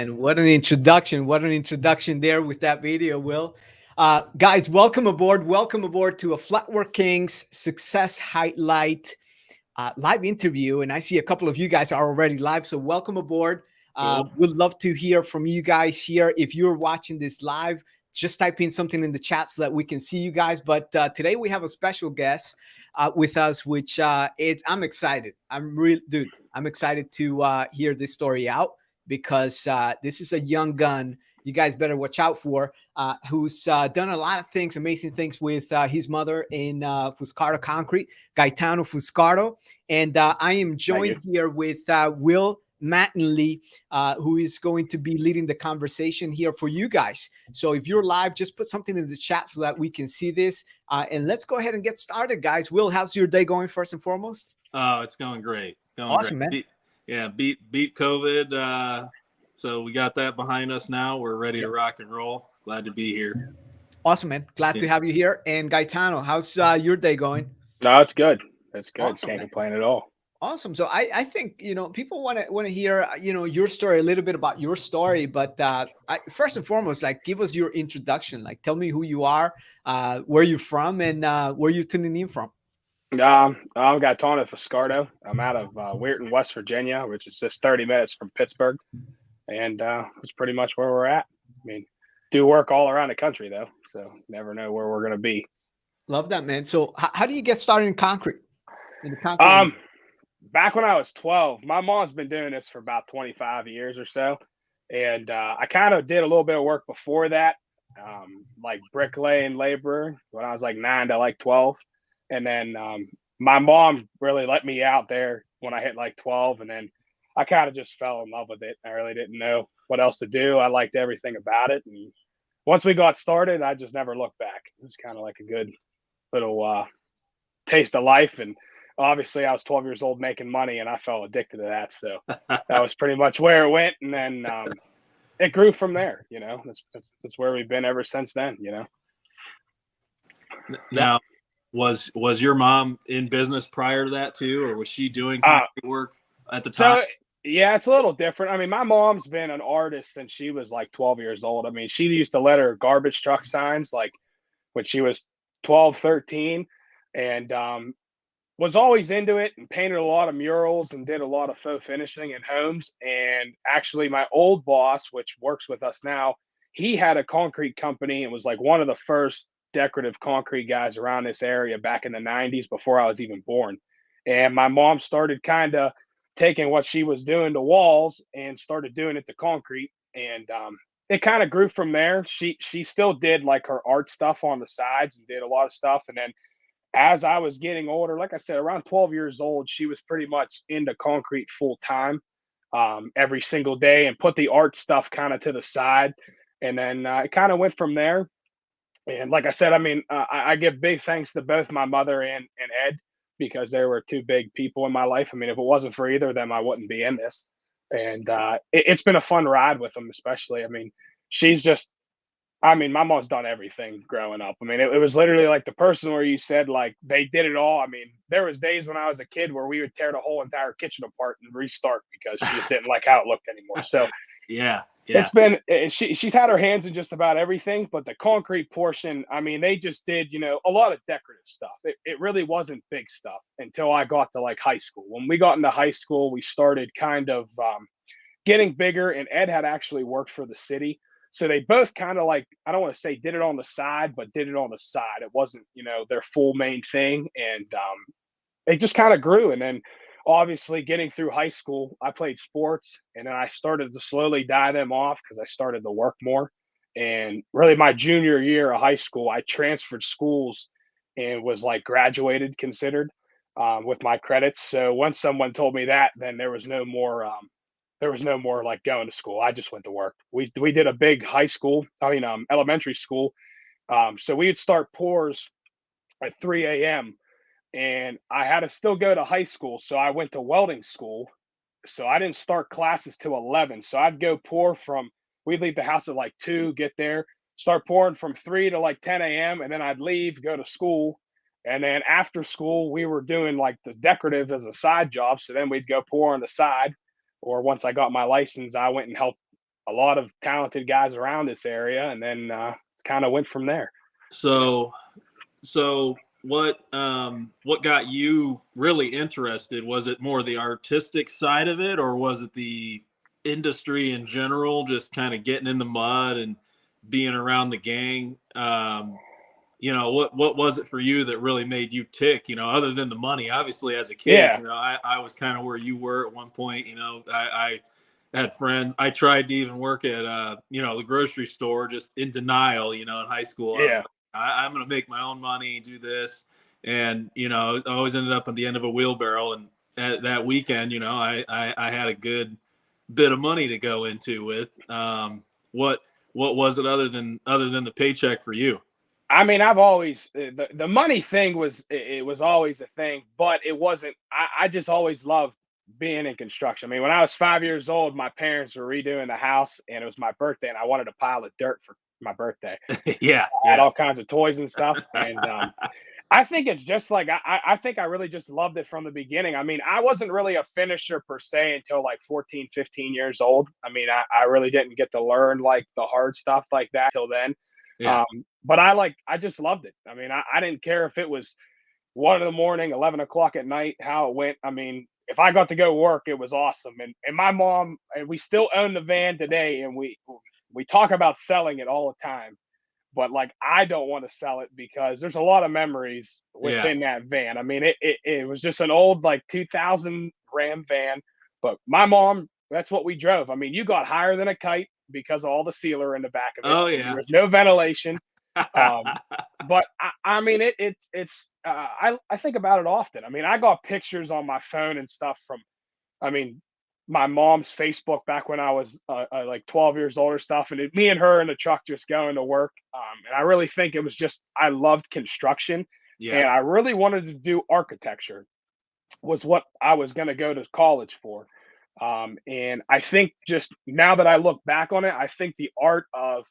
man. What an introduction. What an introduction there with that video, Will. Guys, welcome aboard. Welcome aboard to a Flatwork Kings Success Highlight live interview. And I see a couple of you guys are already live. So welcome aboard. Cool. We'd love to hear from you guys here. If you're watching this live, just type in something in the chat so that we can see you guys. But today we have a special guest with us, which I'm excited. I'm excited to hear this story out because this is a young gun you guys better watch out for, who's done a lot of things, amazing things with his mother in Fuscardo Concrete, Gaetano Fuscardo. And I am joined here with Will Mattingly, who is going to be leading the conversation here for you guys. So if you're live, just put something in the chat so that we can see this. And let's go ahead and get started, guys. Will, how's your day going first and foremost? Oh, it's going great. Awesome, man. Beat COVID. So we got that behind us now. We're ready to rock and roll. Glad to be here. Awesome, man. Glad to have you here. And Gaetano, how's your day going? No, it's good. It's good. Awesome, Can't man. complain at all. Awesome. So I think, people want to hear, your story, a little bit about your story, but first and foremost, like, give us your introduction. Like, tell me who you are, where you're from, and where you're tuning in from. I'm Gaetano Fuscardo. I'm out of Weirton, West Virginia, which is just 30 minutes from Pittsburgh. And it's pretty much where we're at. I mean, do work all around the country, though, so never know where we're going to be. Love that, man. So how do you get started in concrete? Back when I was 12, my mom's been doing this for about 25 years or so. And I kind of did a little bit of work before that, like bricklaying labor when I was like 9 to like 12. And then my mom really let me out there when I hit like 12. And then I kind of just fell in love with it. I really didn't know what else to do. I liked everything about it. And once we got started, I just never looked back. It was kind of like a good little taste of life. And obviously I was 12 years old making money and I fell addicted to that. So that was pretty much where it went. And then it grew from there, that's where we've been ever since then, Now, was your mom in business prior to that too, or was she doing concrete work at the time? So, yeah, it's a little different. I mean, my mom's been an artist since she was like 12 years old. I mean, she used to let her garbage truck signs like when she was 12, 13, and was always into it and painted a lot of murals and did a lot of faux finishing in homes. And actually, my old boss, which works with us now, he had a concrete company and was like one of the first decorative concrete guys around this area back in the 90s before I was even born. And my mom started kind of taking what she was doing to walls and started doing it to concrete. And it kind of grew from there. She still did like her art stuff on the sides and did a lot of stuff. And then as I was getting older, like I said, around 12 years old, she was pretty much into concrete full time every single day and put the art stuff kind of to the side. And then it kind of went from there. And like I said, I mean, I give big thanks to both my mother and Ed, because they were two big people in my life. I mean, if it wasn't for either of them, I wouldn't be in this. And it's been a fun ride with them, especially. I mean, my mom's done everything growing up. I mean, it was literally like the person where you said, like, they did it all. I mean, there was days when I was a kid where we would tear the whole entire kitchen apart and restart because she just didn't like how it looked anymore. So yeah. It's been, she's had her hands in just about everything, but the concrete portion, I mean, they just did, a lot of decorative stuff. It really wasn't big stuff until I got to like high school. When we got into high school, we started kind of getting bigger, and Ed had actually worked for the city. So they both kind of like, I don't want to say did it on the side, but did it on the side. It wasn't, their full main thing. And it just kind of grew. And then obviously getting through high school, I played sports, and then I started to slowly die them off because I started to work more. And really my junior year of high school, I transferred schools and was like graduated considered with my credits. So once someone told me that, then there was no more like going to school. I just went to work. We did a big elementary school. So we would start pours at 3 a.m. and I had to still go to high school. So I went to welding school. So I didn't start classes till 11. So I'd go pour we'd leave the house at like 2, get there, start pouring from 3 to like 10 a.m. And then I'd leave, go to school. And then after school, we were doing like the decorative as a side job. So then we'd go pour on the side. Or once I got my license, I went and helped a lot of talented guys around this area, and then it's kind of went from there. So, what got you really interested? Was it more the artistic side of it, or was it the industry in general, just kind of getting in the mud and being around the gang? What was it for you that really made you tick, other than the money? Obviously, as a kid, Yeah. I was kind of where you were at one point. I had friends. I tried to even work at the grocery store, just in denial. In high school, I was Yeah. like, I'm going to make my own money, do this, and I always ended up at the end of a wheelbarrow. And that weekend, I had a good bit of money to go into with. What was it other than the paycheck for you? I mean, I've always the money thing was always a thing, but it wasn't. I just always loved being in construction. I mean, when I was 5 years old, my parents were redoing the house, and it was my birthday, and I wanted a pile of dirt for my birthday. Yeah, I had all kinds of toys and stuff, and I think it's just like I think I really just loved it from the beginning. I mean, I wasn't really a finisher per se until like 14, 15 years old. I mean, I really didn't get to learn like the hard stuff like that till then. yeah. But I just loved it. I mean, I didn't care if it was 1 in the morning, 11 o'clock at night, how it went. I mean, if I got to go work, it was awesome. And my mom, and we still own the van today, and we talk about selling it all the time. But like, I don't want to sell it because there's a lot of memories Yeah. within that van. I mean, it was just an old like 2000 Ram van, but my mom, that's what we drove. I mean, you got higher than a kite because of all the sealer in the back of it. Oh, And yeah. there was no ventilation. But I mean, it's I think about it often. I mean, I got pictures on my phone and stuff from, I mean, my mom's Facebook back when I was like 12 years old or stuff, and me and her in the truck just going to work. And I really think it was just I loved construction, Yeah. and I really wanted to do architecture. Was what I was going to go to college for. And I think just now that I look back on it, I think the art of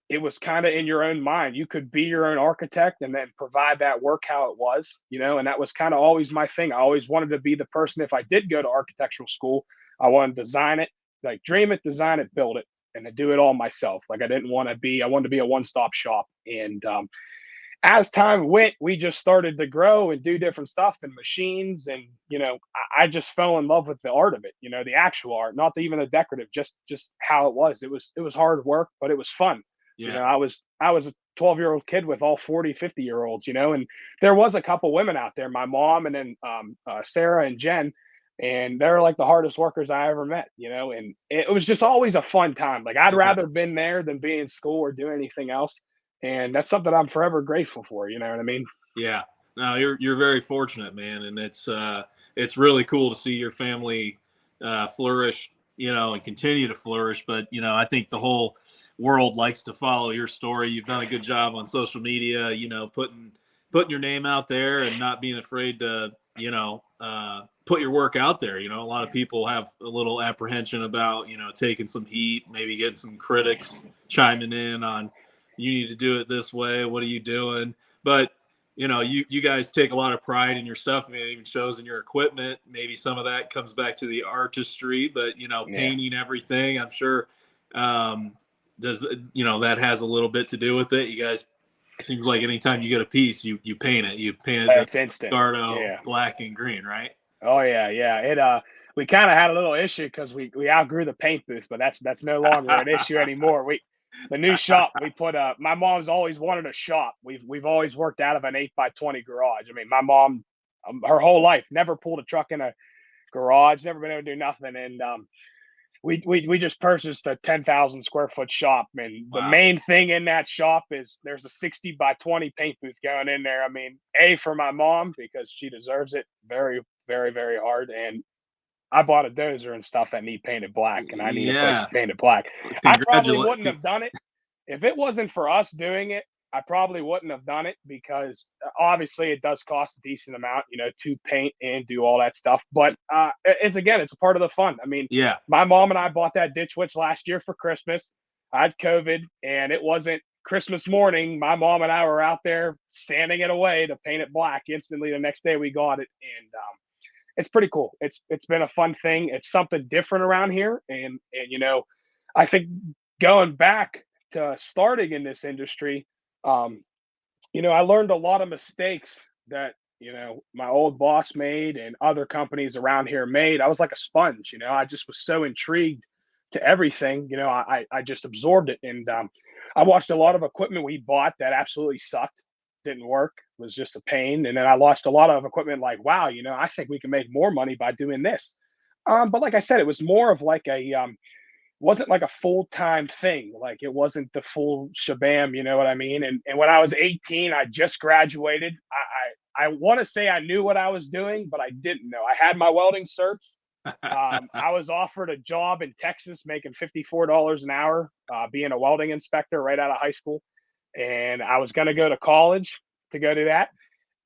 it was kind of in your own mind. You could be your own architect and then provide that work how it was, and that was kind of always my thing. I always wanted to be the person, if I did go to architectural school, I wanted to design it, like dream it, design it, build it, and to do it all myself. Like I wanted to be a one-stop shop. And as time went, we just started to grow and do different stuff and machines. And, I just fell in love with the art of it, the actual art, not even the decorative, just how it was. It was hard work, but it was fun. Yeah. I was a 12-year-old kid with all 40, 50-year-olds, and there was a couple women out there, my mom and then Sarah and Jen, and they're like the hardest workers I ever met, and it was just always a fun time. Like I'd Yeah. rather been there than be in school or do anything else. And that's something I'm forever grateful for. You know what I mean? Yeah. No, you're very fortunate, man, and it's really cool to see your family flourish, and continue to flourish. But I think the whole world likes to follow your story. You've done a good job on social media, putting your name out there and not being afraid to, put your work out there. A lot of people have a little apprehension about, taking some heat, maybe getting some critics chiming in on, you need to do it this way. What are you doing? But you guys take a lot of pride in your stuff. I mean, it even shows in your equipment. Maybe some of that comes back to the artistry, but Yeah. painting everything, I'm sure does that has a little bit to do with it. You guys, it seems like anytime you get a piece, you paint it. You paint it It's instant. Fuscardo Yeah. black and green, right? Oh yeah, yeah. We kind of had a little issue because we outgrew the paint booth, but that's no longer an issue anymore. The new shop we put my mom's always wanted a shop. We've always worked out of an 8x20 garage. I mean, my mom, her whole life never pulled a truck in a garage, never been able to do nothing. And we just purchased a 10,000 square foot shop, and the Wow. main thing in that shop is there's a 60x20 paint booth going in there. I mean, for my mom because she deserves it very, very, very hard. And I bought a dozer and stuff that need painted black, and I need a place to Yeah. paint it black. I probably wouldn't Congratulations. have done it if it wasn't for us doing it. I probably wouldn't have done it because obviously it does cost a decent amount, to paint and do all that stuff. But it's a part of the fun. I mean, Yeah. my mom and I bought that ditch witch last year for Christmas. I had COVID, and it wasn't Christmas morning. My mom and I were out there sanding it away to paint it black. Instantly, the next day we got it, and it's pretty cool. It's been a fun thing. It's something different around here, and I think going back to starting in this industry, um, I learned a lot of mistakes that, my old boss made and other companies around here made. I was like a sponge, I just was so intrigued to everything, I just absorbed it. And I watched a lot of equipment we bought that absolutely sucked, didn't work, was just a pain. And then I lost a lot of equipment like, wow, I think we can make more money by doing this. But like I said, it was more of like a wasn't like a full-time thing. Like it wasn't the full shabam, you know what I mean? And when I was 18, I just graduated. I want to say I knew what I was doing, but I didn't know. I had my welding certs. I was offered a job in Texas making $54 an hour, being a welding inspector right out of high school. And I was going to go to college to go do that.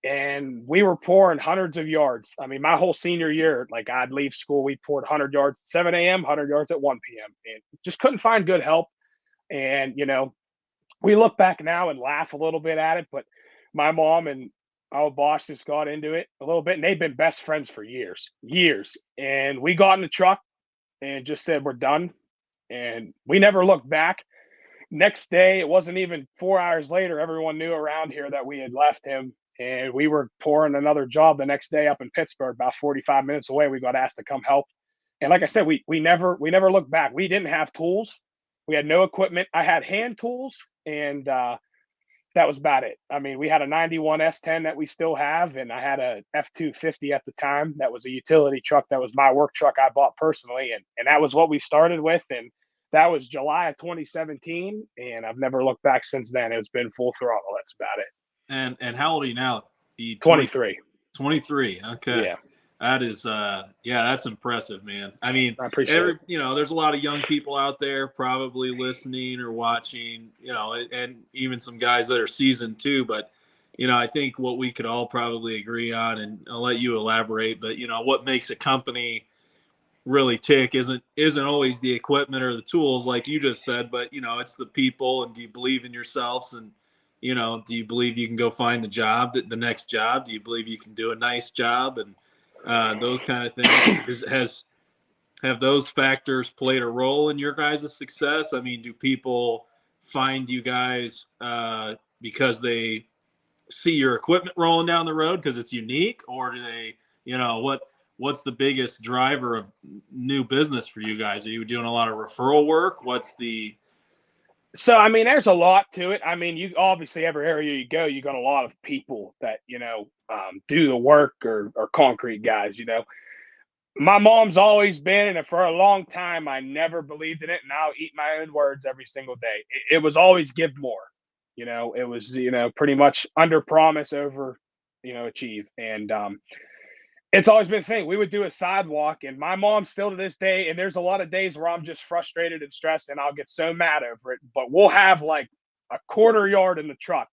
And we were pouring hundreds of yards. I mean, my whole senior year, like I'd leave school, we poured 100 yards at 7 a.m., 100 yards at 1 p.m. and just couldn't find good help. And, we look back now and laugh a little bit at it, but my mom and our boss just got into it a little bit, and they've been best friends for years, years. And we got in the truck and just said, we're done. And we never looked back. Next day, it wasn't even 4 hours later, everyone knew around here that we had left him. And we were pouring another job the next day up in Pittsburgh, about 45 minutes away. We got asked to come help. And like I said, we never looked back. We didn't have tools. We had no equipment. I had hand tools, and that was about it. I mean, we had a 91 S10 that we still have, and I had a F250 at the time. That was a utility truck. That was my work truck I bought personally, and that was what we started with. And that was July of 2017, and I've never looked back since then. It's been full throttle. That's about it. And how old are you now? 23. 23. Okay. Yeah. That is that's impressive, man. I mean, I appreciate it. There's a lot of young people out there probably listening or watching, and even some guys that are seasoned too, but I think what we could all probably agree on, and I'll let you elaborate, but what makes a company really tick isn't always the equipment or the tools like you just said, but it's the people. And do you believe in yourselves? And do you believe you can go find the next job? Do you believe you can do a nice job? And those kind of things. Have those factors played a role in your guys' success? I mean, do people find you guys because they see your equipment rolling down the road because it's unique, or do they, what's the biggest driver of new business for you guys? Are you doing a lot of referral work? So, I mean, there's a lot to it. I mean, you obviously, every area you go, you got a lot of people that, do the work or concrete guys, My mom's always been, and for a long time, I never believed in it. And I'll eat my own words every single day. It was always give more, it was, pretty much under promise over, achieve. And, it's always been a thing. We would do a sidewalk, and my mom still to this day, and there's a lot of days where I'm just frustrated and stressed, and I'll get so mad over it. But we'll have like a quarter yard in the truck,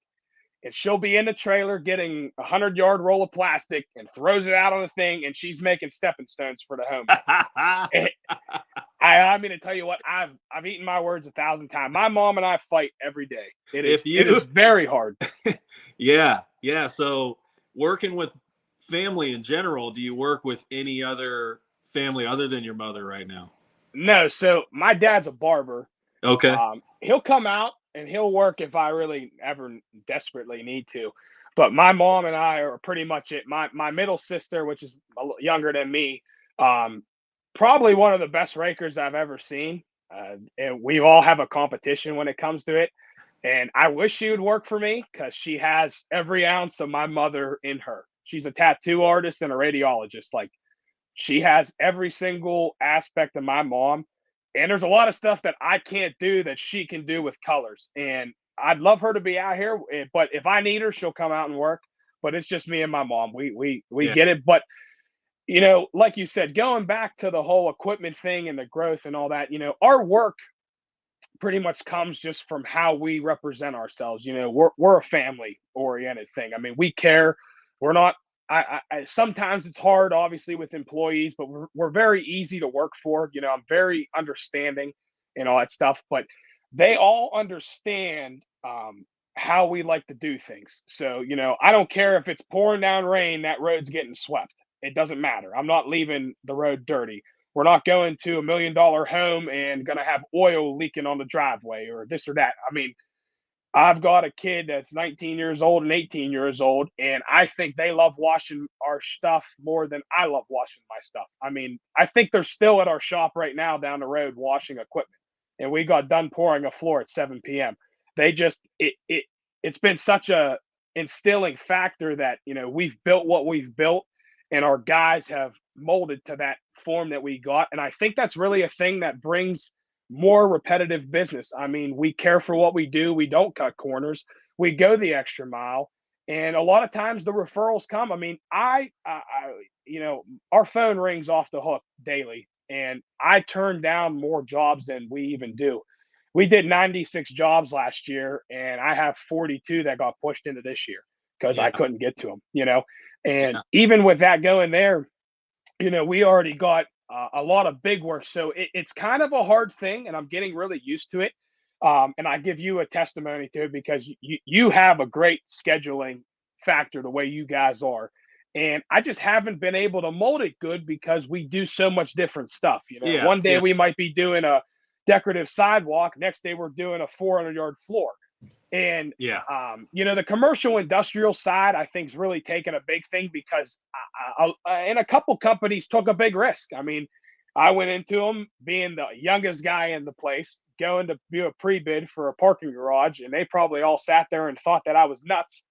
and she'll be in the trailer getting 100-yard roll of plastic and throws it out on the thing, and she's making stepping stones for the home. I mean, to tell you what, I've eaten my words 1,000 times. My mom and I fight every day. It is very hard. Yeah. So working with family in general, do you work with any other family other than your mother right now? No. So my dad's a barber. Okay. He'll come out and he'll work if I really ever desperately need to. But my mom and I are pretty much it. My middle sister, which is younger than me, probably one of the best rakers I've ever seen. And we all have a competition when it comes to it. And I wish she would work for me because she has every ounce of my mother in her. She's a tattoo artist and a radiologist. Like, she has every single aspect of my mom. And there's a lot of stuff that I can't do that she can do with colors. And I'd love her to be out here, but if I need her, she'll come out and work. But it's just me and my mom. We get it. But like you said, going back to the whole equipment thing and the growth and all that, our work pretty much comes just from how we represent ourselves. We're a family oriented thing. I mean, we care. We're not, I sometimes it's hard, obviously, with employees, but we're very easy to work for. I'm very understanding and all that stuff, but they all understand how we like to do things. So, I don't care if it's pouring down rain, that road's getting swept. It doesn't matter. I'm not leaving the road dirty. We're not going to $1 million home and going to have oil leaking on the driveway or this or that. I mean, I've got a kid that's 19 years old and 18 years old, and I think they love washing our stuff more than I love washing my stuff. I mean, I think they're still at our shop right now down the road washing equipment, and we got done pouring a floor at 7 p.m. They just it's been such a instilling factor that, you know, we've built what we've built, and our guys have molded to that form that we got, and I think that's really a thing that brings more repetitive business. I mean, we care for what we do. We don't cut corners. We go the extra mile. And a lot of times the referrals come. I mean, you know, our phone rings off the hook daily, and I turn down more jobs than we even do. We did 96 jobs last year, and I have 42 that got pushed into this year because I couldn't get to them, you know. And even with that going there, you know, we already got a lot of big work. So it's kind of a hard thing, and I'm getting really used to it. And I give you a testimony to it because you have a great scheduling factor the way you guys are. And I just haven't been able to mold it good because we do so much different stuff. You know, one day we might be doing a decorative sidewalk. Next day we're doing a 400-yard floor. And you know, the commercial industrial side, I think, is really taking a big thing because and a couple companies took a big risk. I mean, I went into them being the youngest guy in the place, going to do a pre-bid for a parking garage, and they probably all sat there and thought that I was nuts.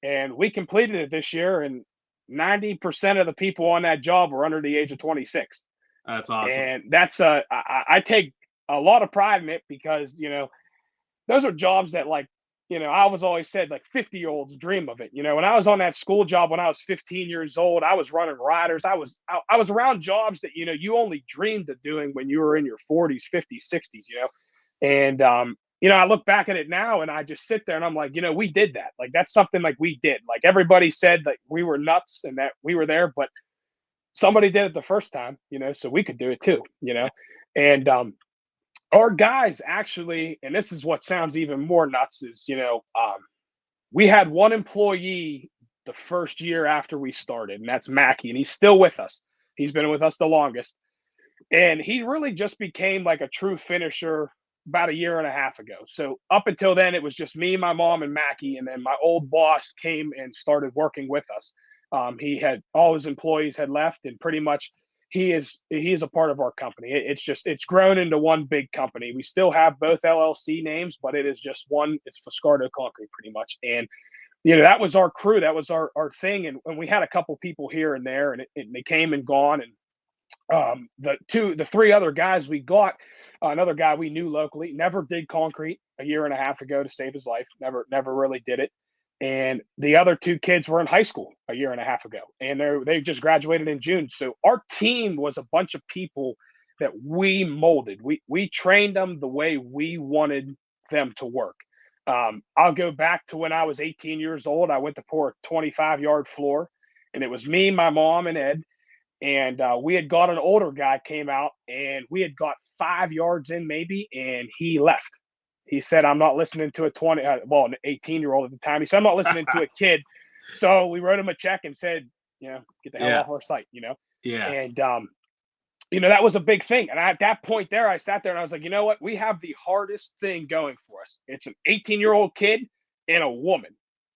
And we completed it this year, and 90% of the people on that job were under the age of 26. That's awesome. And that's I take a lot of pride in it because, you know, those are jobs that, like, you know, I was always said, like, 50-year-olds dream of it. You know, when I was on that school job when I was 15 years old, I was running riders. I was around jobs that, you know, you only dreamed of doing when you were in your 40s, 50s, 60s, you know. And you know, I look back at it now and I just sit there and I'm like, you know, we did that. Like, that's something like we did. Like, everybody said that we were nuts and that we were there, but somebody did it the first time, you know, so we could do it too, you know. And our guys actually, and this is what sounds even more nuts, is, you know, we had one employee the first year after we started, and that's Mackie, and he's still with us. He's been with us the longest. And he really just became like a true finisher about a year and a half ago. So up until then, it was just me, my mom, and Mackie. And then my old boss came and started working with us. He had all his employees had left, and pretty much he is a part of our company. It's grown into one big company. We still have both LLC names, but it is just one. It's Fuscardo Concrete pretty much. And, you know, that was our crew. That was our thing. And we had a couple people here and there, and they came and gone. And the three other guys we got, another guy we knew locally, never did concrete a year and a half ago to save his life. Never really did it. And the other two kids were in high school a year and a half ago, and they just graduated in June. So our team was a bunch of people that we molded. We trained them the way we wanted them to work. I'll go back to when I was 18 years old. I went to pour a 25-yard floor, and it was me, my mom, and Ed. And we had got an older guy came out, and we had got 5 yards in maybe, and he left. He said, I'm not listening to an 18-year-old at the time. He said, I'm not listening to a kid. So we wrote him a check and said, you know, get the hell off our site, you know? Yeah. And, you know, that was a big thing. And at that point there, I sat there and I was like, you know what? We have the hardest thing going for us. It's an 18-year-old kid and a woman.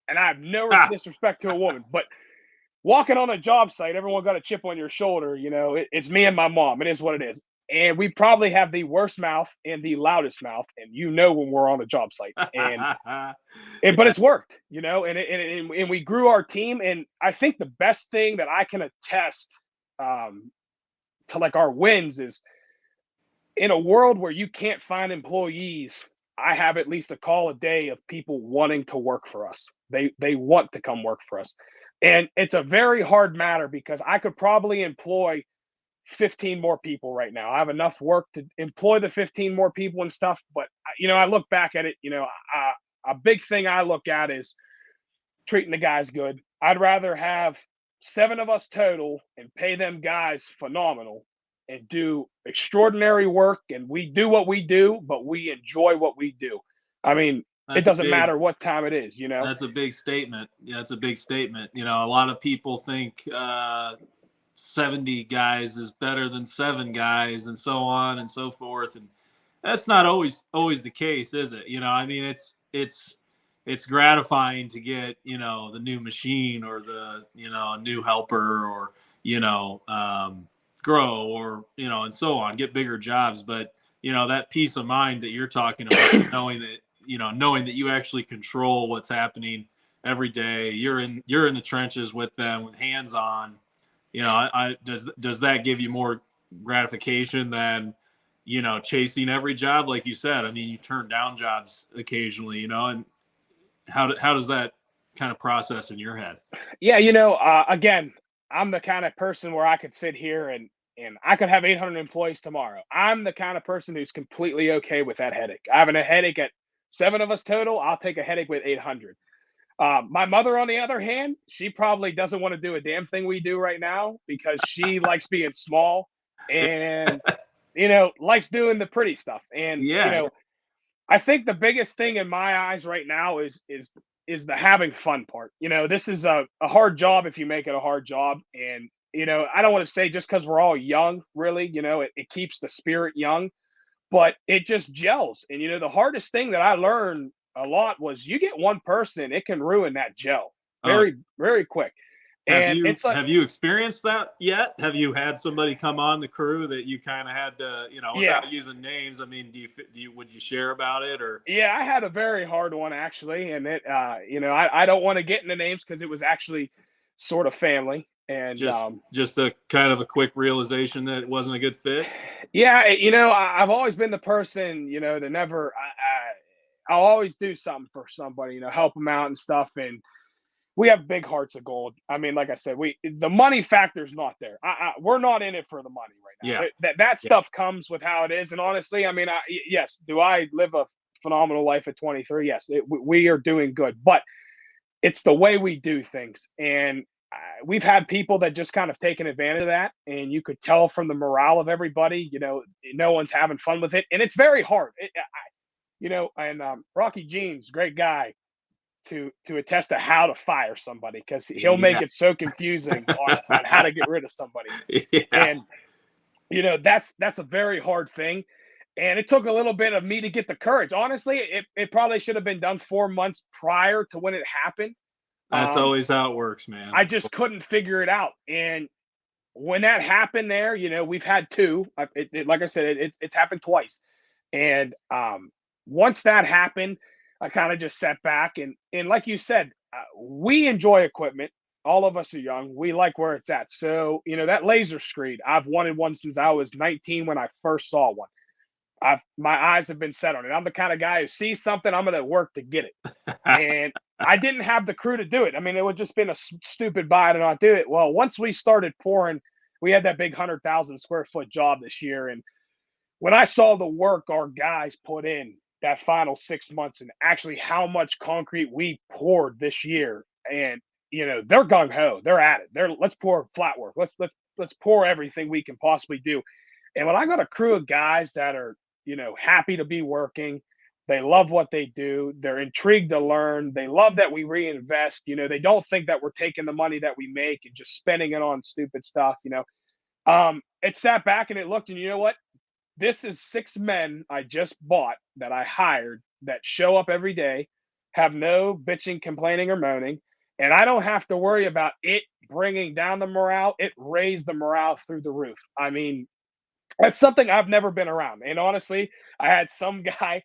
And I have no disrespect to a woman, but walking on a job site, everyone got a chip on your shoulder. You know, it's me and my mom. It is what it is. And we probably have the worst mouth and the loudest mouth, and you know when we're on a job site. And but it's worked, you know. And we grew our team. And I think the best thing that I can attest to, like, our wins is, in a world where you can't find employees, I have at least a call a day of people wanting to work for us. They want to come work for us. And it's a very hard matter because I could probably employ 15 more people right now. I have enough work to employ the 15 more people and stuff. But, you know, I look back at it, you know, a big thing I look at is treating the guys good. I'd rather have 7 of us total and pay them guys phenomenal and do extraordinary work. And we do what we do, but we enjoy what we do. I mean, it doesn't matter what time it is, you know. That's a big statement. Yeah, it's a big statement. You know, a lot of people think 70 guys is better than 7 guys, and so on and so forth. And that's not always the case, is it? I mean, it's gratifying to get, the new machine, or the, a new helper, or, grow, or, and so on, get bigger jobs. But, that peace of mind that you're talking about, knowing that you actually control what's happening every day, you're in the trenches with them, with hands on, does that give you more gratification than, chasing every job? Like you said, I mean, you turn down jobs occasionally, and how does that kind of process in your head? Yeah, again, I'm the kind of person where I could sit here and I could have 800 employees tomorrow. I'm the kind of person who's completely okay with that headache. Having a headache at 7 of us total, I'll take a headache with 800. My mother, on the other hand, she probably doesn't want to do a damn thing we do right now, because she likes being small and, likes doing the pretty stuff. And, Yeah. I think the biggest thing in my eyes right now is the having fun part. This is a hard job if you make it a hard job. And, I don't want to say just because we're all young, really, it keeps the spirit young, but it just gels. And, the hardest thing that I learned a lot was, you get one person, it can ruin that gel very, very quick. And it's like, have you experienced that yet? Have you had somebody come on the crew that you kind of had to, yeah, without using names? I mean, would you share about it, or? yeah, I had a very hard one, actually. And it, I don't want to get into names because it was actually sort of family. And just a kind of a quick realization that it wasn't a good fit. yeah, I've always been the person, to never, I'll always do something for somebody, help them out and stuff. And we have big hearts of gold. I mean, like I said, the money factor's not there. We're not in it for the money right now. Yeah. That stuff comes with how it is. And honestly, I mean, yes, do I live a phenomenal life at 23? Yes, we are doing good, but it's the way we do things. And we've had people that just kind of taken advantage of that. And you could tell from the morale of everybody, no one's having fun with it. And it's very hard. And Rocky Jeans, great guy, to attest to how to fire somebody, because he'll make it so confusing on how to get rid of somebody. Yeah. And that's a very hard thing. And it took a little bit of me to get the courage. Honestly, it probably should have been done 4 months prior to when it happened. That's always how it works, man. I just couldn't figure it out. And when that happened there, we've had 2. Like I said, it's happened twice. And once that happened, I kind of just sat back and like you said, we enjoy equipment. All of us are young. We like where it's at. So, that laser screed, I've wanted one since I was 19 when I first saw one. My eyes have been set on it. I'm the kind of guy who sees something, I'm going to work to get it. And I didn't have the crew to do it. I mean, it would just been a stupid buy to not do it. Well, once we started pouring, we had that big 100,000 square foot job this year. And when I saw the work our guys put in that final 6 months, and actually how much concrete we poured this year, and they're gung ho, they're at it. Let's pour flat work. Let's pour everything we can possibly do. And when I got a crew of guys that are, happy to be working, they love what they do, they're intrigued to learn, they love that we reinvest, they don't think that we're taking the money that we make and just spending it on stupid stuff. It sat back and it looked, and you know what? This is 6 men I just bought that I hired that show up every day, have no bitching, complaining, or moaning. And I don't have to worry about it bringing down the morale. It raised the morale through the roof. I mean, that's something I've never been around. And honestly, I had some guy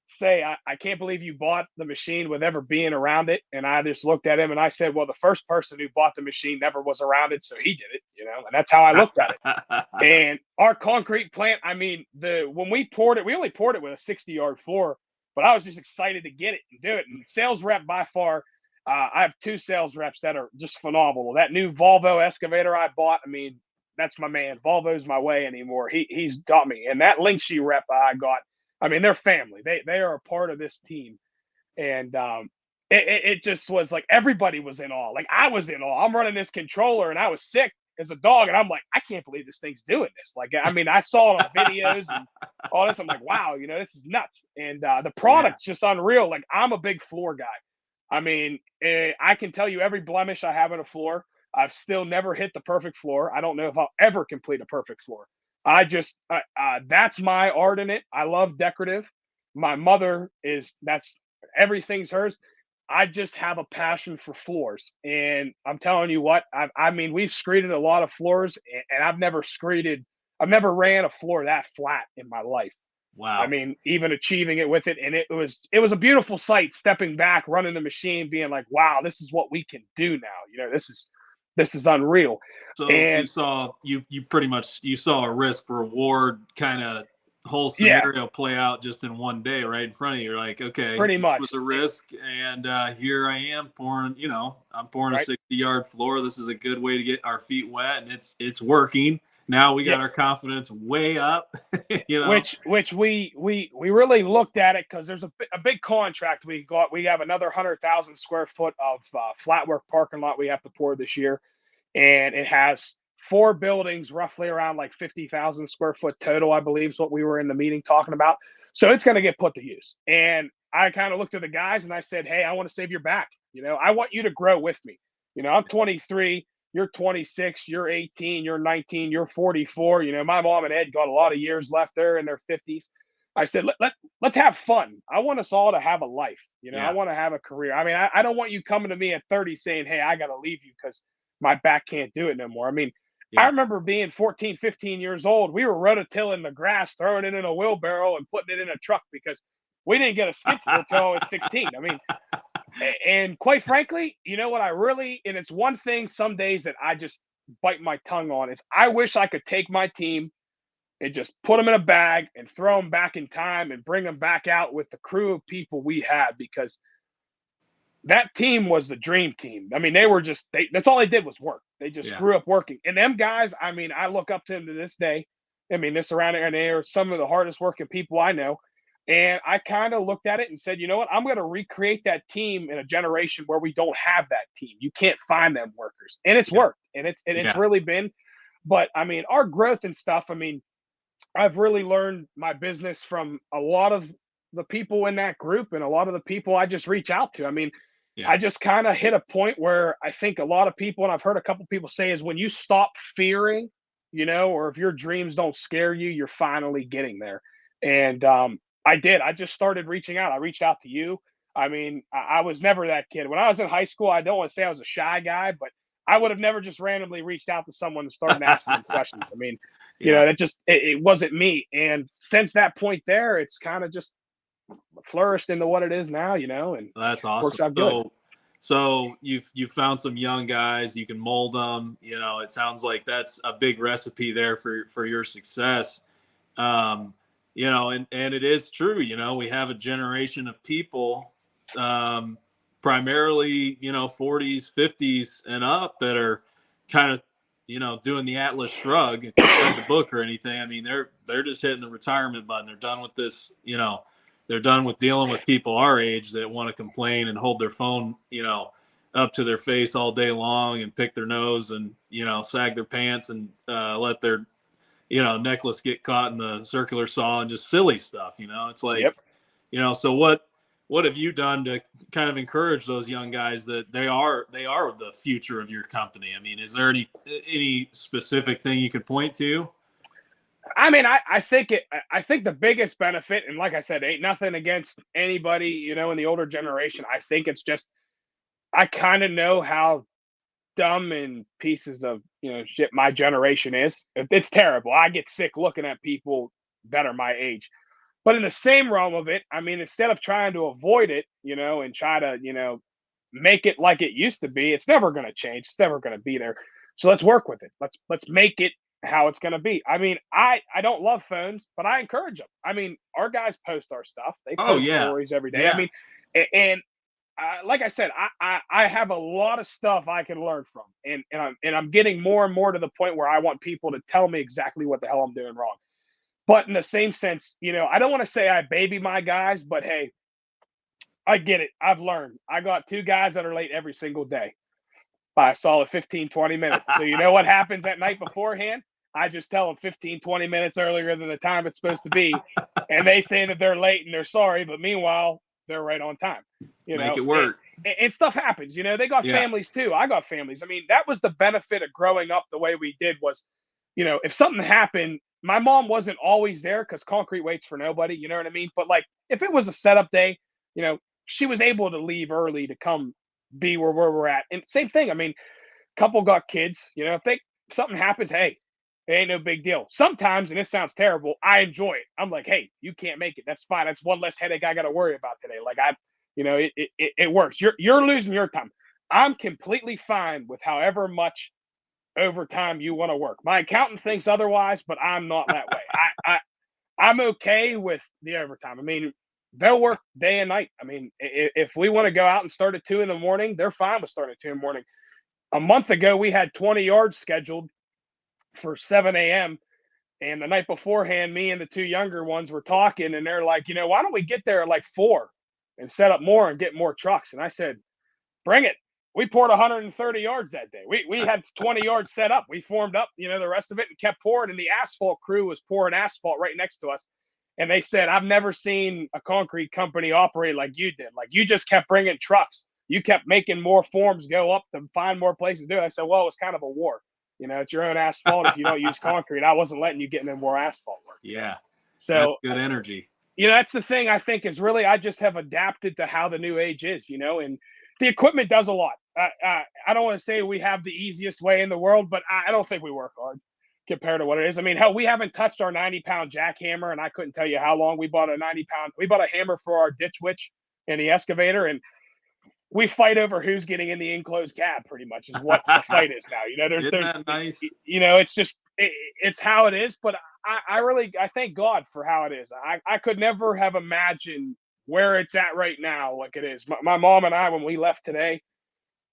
say, I can't believe you bought the machine with ever being around it. And I just looked at him and I said, well, the first person who bought the machine never was around it, so he did it, and that's how I looked at it. And our concrete plant, I mean, when we poured it, we only poured it with a 60-yard floor, but I was just excited to get it and do it. And sales rep by far, I have 2 sales reps that are just phenomenal. That new Volvo excavator I bought, I mean, that's my man. Volvo's my way anymore. He's got me. And that Linkshe rep I got, I mean, they're family. They are a part of this team. And it just was like everybody was in awe. Like I was in awe. I'm running this controller and I was sick as a dog. And I'm like, I can't believe this thing's doing this. Like, I mean, I saw it on videos and all this. I'm like, wow, this is nuts. And the product's just unreal. Like I'm a big floor guy. I mean, I can tell you every blemish I have on a floor. I've still never hit the perfect floor. I don't know if I'll ever complete a perfect floor. That's my art in it. I love decorative. My mother that's everything's hers. I just have a passion for floors. And I'm telling you what, I mean, we've screeded a lot of floors, and I've never ran a floor that flat in my life. I Wow. mean, even achieving it with it. And it was a beautiful sight, stepping back, running the machine, being like, wow, this is what we can do now. This is unreal. So And you pretty much you saw a risk reward kind of whole yeah, scenario play out just in one day right in front of you. You're like, okay, pretty this was much. a risk, and here I am pouring. I'm pouring a Right. 60-yard floor. This is a good way to get our feet wet, and it's working. Now we Yeah. got our confidence way up. Which we really looked at it, because there's a big contract we got. We have another 100,000 square foot of Flatwork parking lot we have to pour this year, and it has 4 buildings, roughly around like 50,000 square foot total, I believe is what we were in the meeting talking about. So it's going to get put to use. And I kind of looked at the guys and I said, hey, I want to save your back. I want you to grow with me. I'm 23, you're 26, you're 18, you're 19, you're 44. My mom and Ed got a lot of years left there in their 50s. I said, let's have fun. I want us all to have a life. I Yeah, want to have a career. I mean, I don't want you coming to me at 30 saying, hey, I got to leave you because my back can't do it no more. I mean, I yeah. remember being 14, 15 years old. We were rototilling the grass, throwing it in a wheelbarrow and putting it in a truck because we didn't get a skid steer till I was 16. I mean, and quite frankly, you know what, and it's one thing some days that I just bite my tongue on, is I wish I could take my team and just put them in a bag and throw them back in time and bring them back out with the crew of people we had, because that team was the dream team. I mean, that's all they did was work. They just Yeah. grew up working. And them guys, I mean, I look up to them to this day. I mean, this around there, and they are some of the hardest working people I know. And I kind of looked at it and said, you know what? I'm going to recreate that team in a generation where we don't have that team. You can't find them workers. And it's Yeah. worked. And it's Yeah. really been. But I mean, our growth and stuff, I mean, I've really learned my business from a lot of the people in that group and a lot of the people I just reach out to. I mean, Yeah. I just kind of hit a point where I think a lot of people, and I've heard a couple people say, is when you stop fearing, or if your dreams don't scare you, you're finally getting there. And I did. I just started reaching out. I reached out to you. I mean, I was never that kid. When I was in high school, I don't want to say I was a shy guy, but I would have never just randomly reached out to someone and started asking them questions. I mean, Yeah. it wasn't me. And since that point there, it's kind of just flourished into what it is now, and That's awesome. works out good. So you've found some young guys. You can mold them. It sounds like that's a big recipe there for your success. And it is true. We have a generation of people, primarily 40s, 50s, and up that are kind of doing the Atlas Shrug. If you read the book or anything, I mean they're just hitting the retirement button. They're done with this. They're done with dealing with people our age that want to complain and hold their phone, up to their face all day long and pick their nose and, sag their pants and let their, necklace get caught in the circular saw and just silly stuff. It's like, Yep. So what have you done to kind of encourage those young guys that they are the future of your company? I mean, is there any specific thing you could point to? I mean, I think the biggest benefit, and like I said, ain't nothing against anybody, in the older generation. I think it's just I kind of know how dumb and pieces of shit my generation is. It's terrible. I get sick looking at people that are my age. But in the same realm of it, I mean, instead of trying to avoid it, and try to, make it like it used to be, it's never going to change. It's never going to be there. So let's work with it. Let's make it how it's going to be. I mean, I don't love phones, but I encourage them. I mean, our guys post our stuff. They Oh post yeah. stories every day. I Yeah. mean, and like I said, I have a lot of stuff I can learn from, and I'm getting more and more to the point where I want people to tell me exactly what the hell I'm doing wrong. But in the same sense, I don't want to say I baby my guys, but hey, I get it. I've learned. I got 2 guys that are late every single day by a solid 15, 20 minutes. So you know what happens that night beforehand? I just tell them 15, 20 minutes earlier than the time it's supposed to be. And they say that they're late and they're sorry, but meanwhile, they're right on time. Make it work. and stuff happens, you know, they got families too. I got families. I mean, that was the benefit of growing up the way we did was, you know, if something happened, my mom wasn't always there because concrete waits for nobody, you know what I mean? But like, if it was a setup day, you know, she was able to leave early to come be where we're at. And same thing. I mean, couple got kids, you know, if something happens, hey, it ain't no big deal. Sometimes, and this sounds terrible, I enjoy it. I'm like, hey, you can't make it. That's fine. That's one less headache I got to worry about today. Like you know, it works. You're losing your time. I'm completely fine with however much overtime you want to work. My accountant thinks otherwise, but I'm not that way. I'm okay with the overtime. I mean, they'll work day and night. I mean, if we want to go out and start at 2 a.m, they're fine with starting at 2 a.m. A month ago, we had 20 yards scheduled for 7 a.m. And the night beforehand, me and the two younger ones were talking, and they're like, you know, why don't we get there at like 4 and set up more and get more trucks? And I said, bring it. We poured 130 yards that day. We had 20 yards set up. We formed up, you know, the rest of it and kept pouring. And the asphalt crew was pouring asphalt right next to us. And they said, I've never seen a concrete company operate like you did. Like, you just kept bringing trucks. You kept making more forms go up to find more places to do it. I said, well, it's kind of a war. You know, it's your own asphalt. If you don't use concrete, I wasn't letting you get into more asphalt work. Yeah. So that's good energy. You know, that's the thing I think is really, I just have adapted to how the new age is, you know, and the equipment does a lot. I don't want to say we have the easiest way in the world, but I don't think we work hard compared to what it is. I mean, hell, we haven't touched our 90-pound jackhammer, and I couldn't tell you how long we bought we bought a hammer for our ditch witch and the excavator, and we fight over who's getting in the enclosed cab, pretty much is what the fight is now. You know, there's that nice? You know, it's just, it's how it is. But I thank God for how it is. I could never have imagined where it's at right now like it is. My mom and I, when we left today,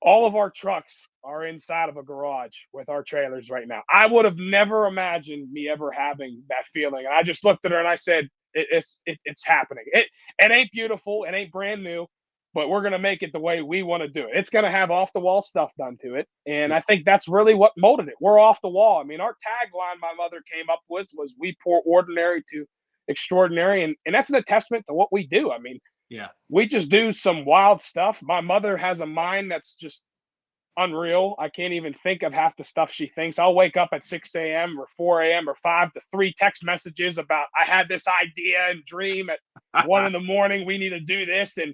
all of our trucks are inside of a garage with our trailers right now. I would have never imagined me ever having that feeling. And I just looked at her and I said, it's happening. It ain't beautiful. It ain't brand new, but we're going to make it the way we want to do it. It's going to have off the wall stuff done to it. And I think that's really what molded it. We're off the wall. I mean, our tagline my mother came up with was we pour ordinary to extraordinary. And that's an testament to what we do. I mean, we just do some wild stuff. My mother has a mind that's just unreal. I can't even think of half the stuff she thinks. I'll wake up at 6 a.m. or 4 a.m. or 5 to 3 text messages about, I had this idea and dream at 1 a.m. We need to do this. And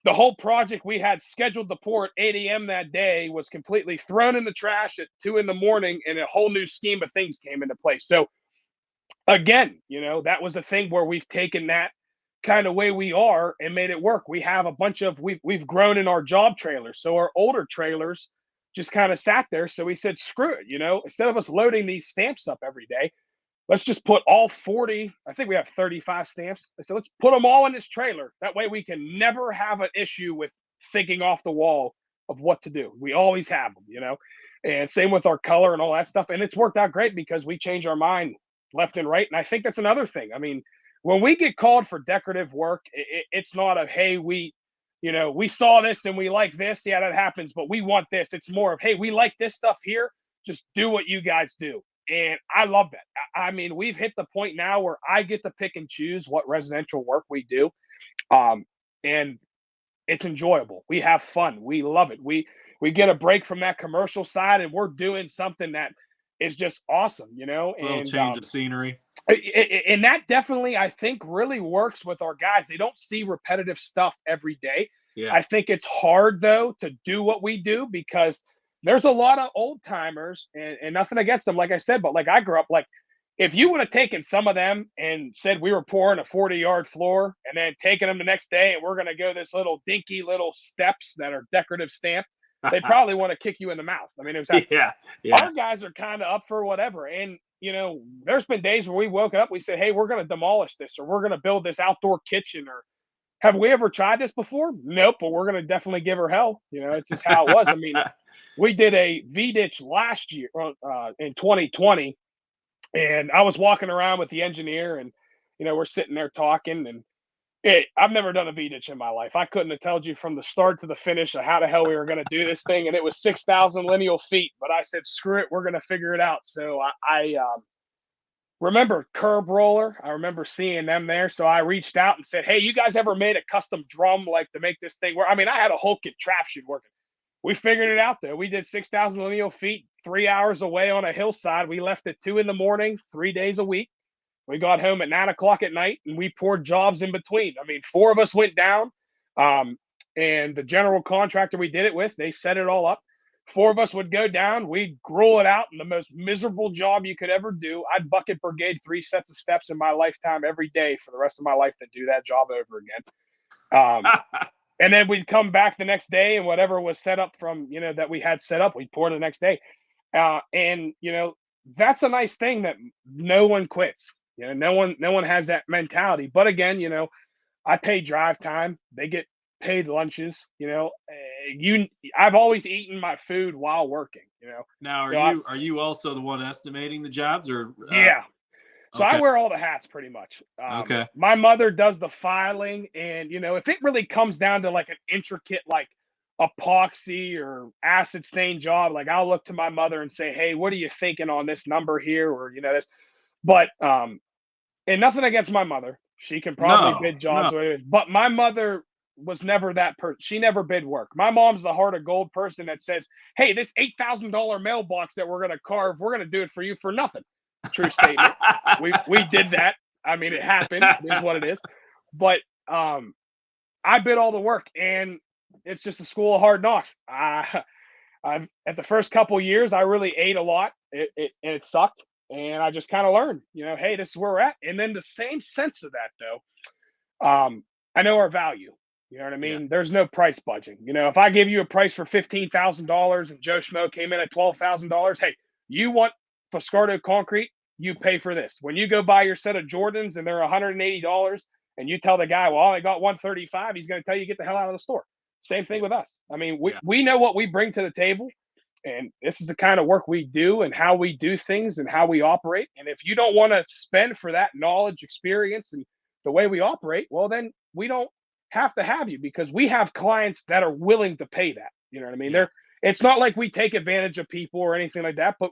the whole project we had scheduled to pour at 8 a.m. that day was completely thrown in the trash at 2 a.m. and a whole new scheme of things came into place. So again, you know, that was a thing where we've taken that kind of way we are and made it work. We have a bunch of, we've grown in our job trailers. So our older trailers just kind of sat there. So we said, screw it, you know, instead of us loading these stamps up every day, let's just put all 40, I think we have 35 stamps. I said, let's put them all in this trailer. That way we can never have an issue with thinking off the wall of what to do. We always have them, you know, and same with our color and all that stuff. And it's worked out great because we change our mind left and right. And I think that's another thing. I mean, when we get called for decorative work, it's not a, hey, we saw this and we like this. Yeah, that happens, but we want this. It's more of, hey, we like this stuff here. Just do what you guys do. And I love that. I mean, we've hit the point now where I get to pick and choose what residential work we do. And it's enjoyable. We have fun. We love it. We get a break from that commercial side and we're doing something that is just awesome, you know, a little change of scenery. And that definitely, I think, really works with our guys. They don't see repetitive stuff every day. Yeah. I think it's hard, though, to do what we do because there's a lot of old timers and nothing against them, like I said, but like I grew up, like if you would have taken some of them and said we were pouring a 40-yard floor and then taking them the next day and we're going to go this little dinky little steps that are decorative stamp, they probably want to kick you in the mouth. I mean, it was our guys are kind of up for whatever. And, you know, there's been days where we woke up, we said, hey, we're going to demolish this or we're going to build this outdoor kitchen or have we ever tried this before? Nope, but we're going to definitely give her hell. You know, it's just how it was. I mean, we did a V-ditch last year in 2020 and I was walking around with the engineer and, you know, we're sitting there talking and I've never done a V-ditch in my life. I couldn't have told you from the start to the finish of how the hell we were going to do this thing. And it was 6,000 lineal feet, but I said, screw it. We're going to figure it out. So remember Curb Roller. I remember seeing them there. So I reached out and said, hey, you guys ever made a custom drum like to make this thing work? I mean, I had a whole contraption working. We figured it out though. We did 6,000 lineal feet, 3 hours away on a hillside. We left at 2 a.m, 3 days a week. We got home at 9 o'clock at night, and we poured jobs in between. I mean, 4 of us went down, and the general contractor we did it with, they set it all up. 4 of us would go down. We'd gruel it out in the most miserable job you could ever do. I'd bucket brigade 3 sets of steps in my lifetime every day for the rest of my life to do that job over again. And then we'd come back the next day, and whatever was set up from, that we had set up, we'd pour the next day. And, that's a nice thing that no one quits. No one has that mentality. But again, I pay drive time. They get paid lunches. I've always eaten my food while working. Now, are you also the one estimating the jobs, or? Yeah. So okay. I wear all the hats pretty much. Okay. My mother does the filing, and if it really comes down to like an intricate like epoxy or acid stain job, like I'll look to my mother and say, hey, what are you thinking on this number here, or this? But and nothing against my mother. She can probably bid jobs, but my mother was never that person. She never bid work. My mom's the heart of gold person that says, hey, this $8,000 mailbox that we're going to carve, we're going to do it for you for nothing. True statement. we did that. I mean, it happened. It is what it is. But I bid all the work, and it's just a school of hard knocks. I've at the first couple years, I really ate a lot. It sucked. And I just kind of learned, hey, this is where we're at. And then the same sense of that, though, I know our value. You know what I mean? Yeah. There's no price budging. If I give you a price for $15,000 and Joe Schmo came in at $12,000, hey, you want Fuscardo Concrete, you pay for this. When you go buy your set of Jordans and they're $180 and you tell the guy, well, I got $135, he's going to tell you, get the hell out of the store. Same thing with us. I mean, we know what we bring to the table. And this is the kind of work we do and how we do things and how we operate. And if you don't want to spend for that knowledge, experience, and the way we operate, well, then we don't have to have you, because we have clients that are willing to pay that. You know what I mean? It's not like we take advantage of people or anything like that, but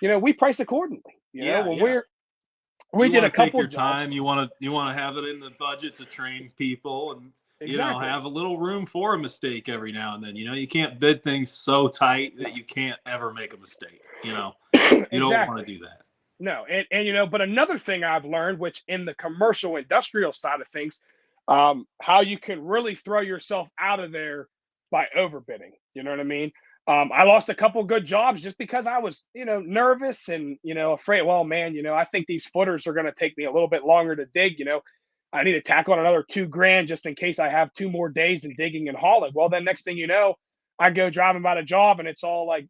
we price accordingly. We did a couple of time. You want to have it in the budget to train people, and exactly. Have a little room for a mistake every now and then. You can't bid things so tight that you can't ever make a mistake. You don't want to do that. No. And but another thing I've learned, which in the commercial industrial side of things, how you can really throw yourself out of there by overbidding. You know what I mean? I lost a couple good jobs just because I was, nervous and, afraid. Well, man, I think these footers are going to take me a little bit longer to dig. I need to tack on another $2,000 just in case I have 2 more days in digging and hauling. Well, then next thing you know, I go driving by the job and it's all like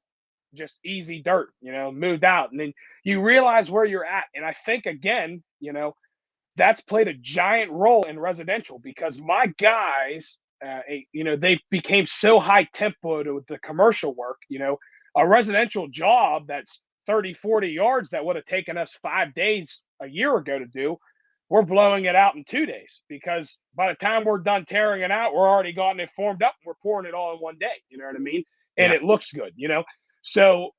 just easy dirt, moved out. And then you realize where you're at. And I think, again, that's played a giant role in residential, because my guys, they became so high tempo to the commercial work. A residential job that's 30, 40 yards that would have taken us 5 days a year ago to do, we're blowing it out in 2 days, because by the time we're done tearing it out, we're already gotten it formed up. And we're pouring it all in one day. You know what I mean? And it looks good, So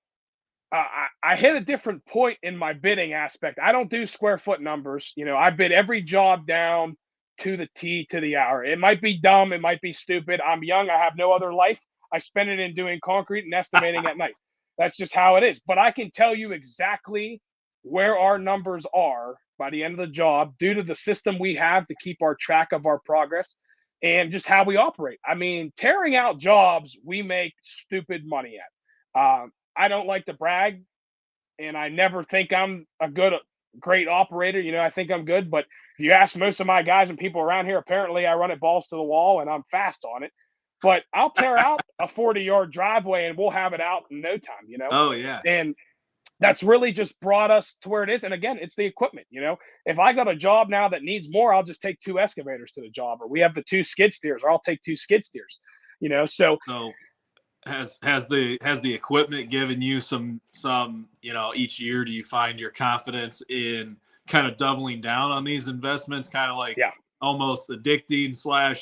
I hit a different point in my bidding aspect. I don't do square foot numbers. I bid every job down to the T, to the hour. It might be dumb. It might be stupid. I'm young. I have no other life. I spend it in doing concrete and estimating at night. That's just how it is. But I can tell you exactly where our numbers are by the end of the job, due to the system we have to keep our track of our progress and just how we operate. I mean, tearing out jobs, we make stupid money at. I don't like to brag, and I never think I'm a great operator. I think I'm good, but if you ask most of my guys and people around here, apparently I run it balls to the wall and I'm fast on it. But I'll tear out a 40-yard driveway and we'll have it out in no time, Oh, yeah. And that's really just brought us to where it is. And again, it's the equipment. If I got a job now that needs more, I'll just take 2 excavators to the job, or we have the 2 skid steers, or I'll take 2 skid steers. So has the equipment given you some each year? Do you find your confidence in kind of doubling down on these investments, kind of like almost addicting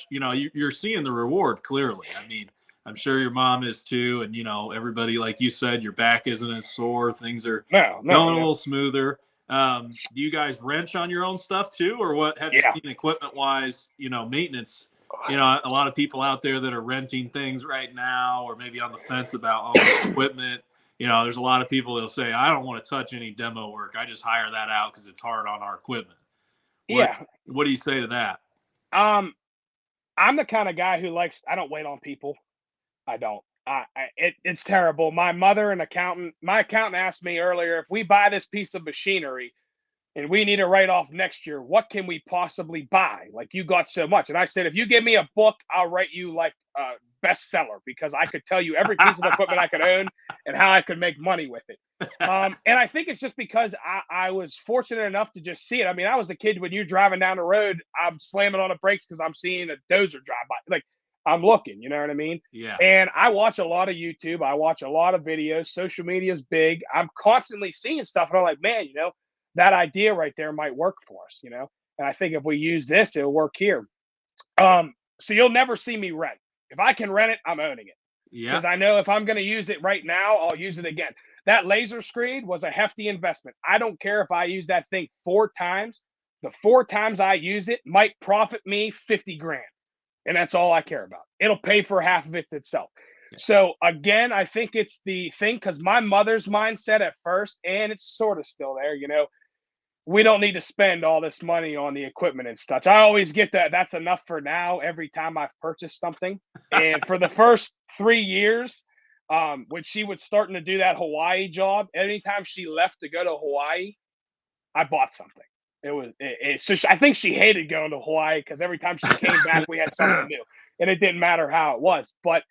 / you're seeing the reward clearly? I mean, I'm sure your mom is too. And, everybody, like you said, your back isn't as sore. Things are going a little smoother. Do you guys wrench on your own stuff too, or what have you seen equipment wise, maintenance? A lot of people out there that are renting things right now, or maybe on the fence about equipment. There's a lot of people that'll say, I don't want to touch any demo work. I just hire that out because it's hard on our equipment. What do you say to that? I'm the kind of guy who I don't wait on people. I don't. It's terrible. My accountant asked me earlier, if we buy this piece of machinery and we need to write off next year, what can we possibly buy? Like, you got so much. And I said, if you give me a book, I'll write you like a bestseller, because I could tell you every piece of equipment I could own and how I could make money with it. And I think it's just because I was fortunate enough to just see it. I mean, I was a kid when you're driving down the road, I'm slamming on the brakes because I'm seeing a dozer drive by. Like, I'm looking, you know what I mean? Yeah. And I watch a lot of YouTube. I watch a lot of videos. Social media is big. I'm constantly seeing stuff. And I'm like, man, that idea right there might work for us, And I think if we use this, it'll work here. So you'll never see me rent. If I can rent it, I'm owning it. Yeah. Because I know if I'm going to use it right now, I'll use it again. That laser screed was a hefty investment. I don't care if I use that thing 4 times. The 4 times I use it might profit me 50 grand. And that's all I care about. It'll pay for half of it itself. Yeah. So again, I think it's the thing, because my mother's mindset at first, and it's sort of still there, we don't need to spend all this money on the equipment and stuff. I always get that that's enough for now every time I've purchased something. And for the first 3 years, when she was starting to do that Hawaii job, anytime she left to go to Hawaii, I bought something. So I think she hated going to Hawaii, because every time she came back, we had something new, and it didn't matter how it was. But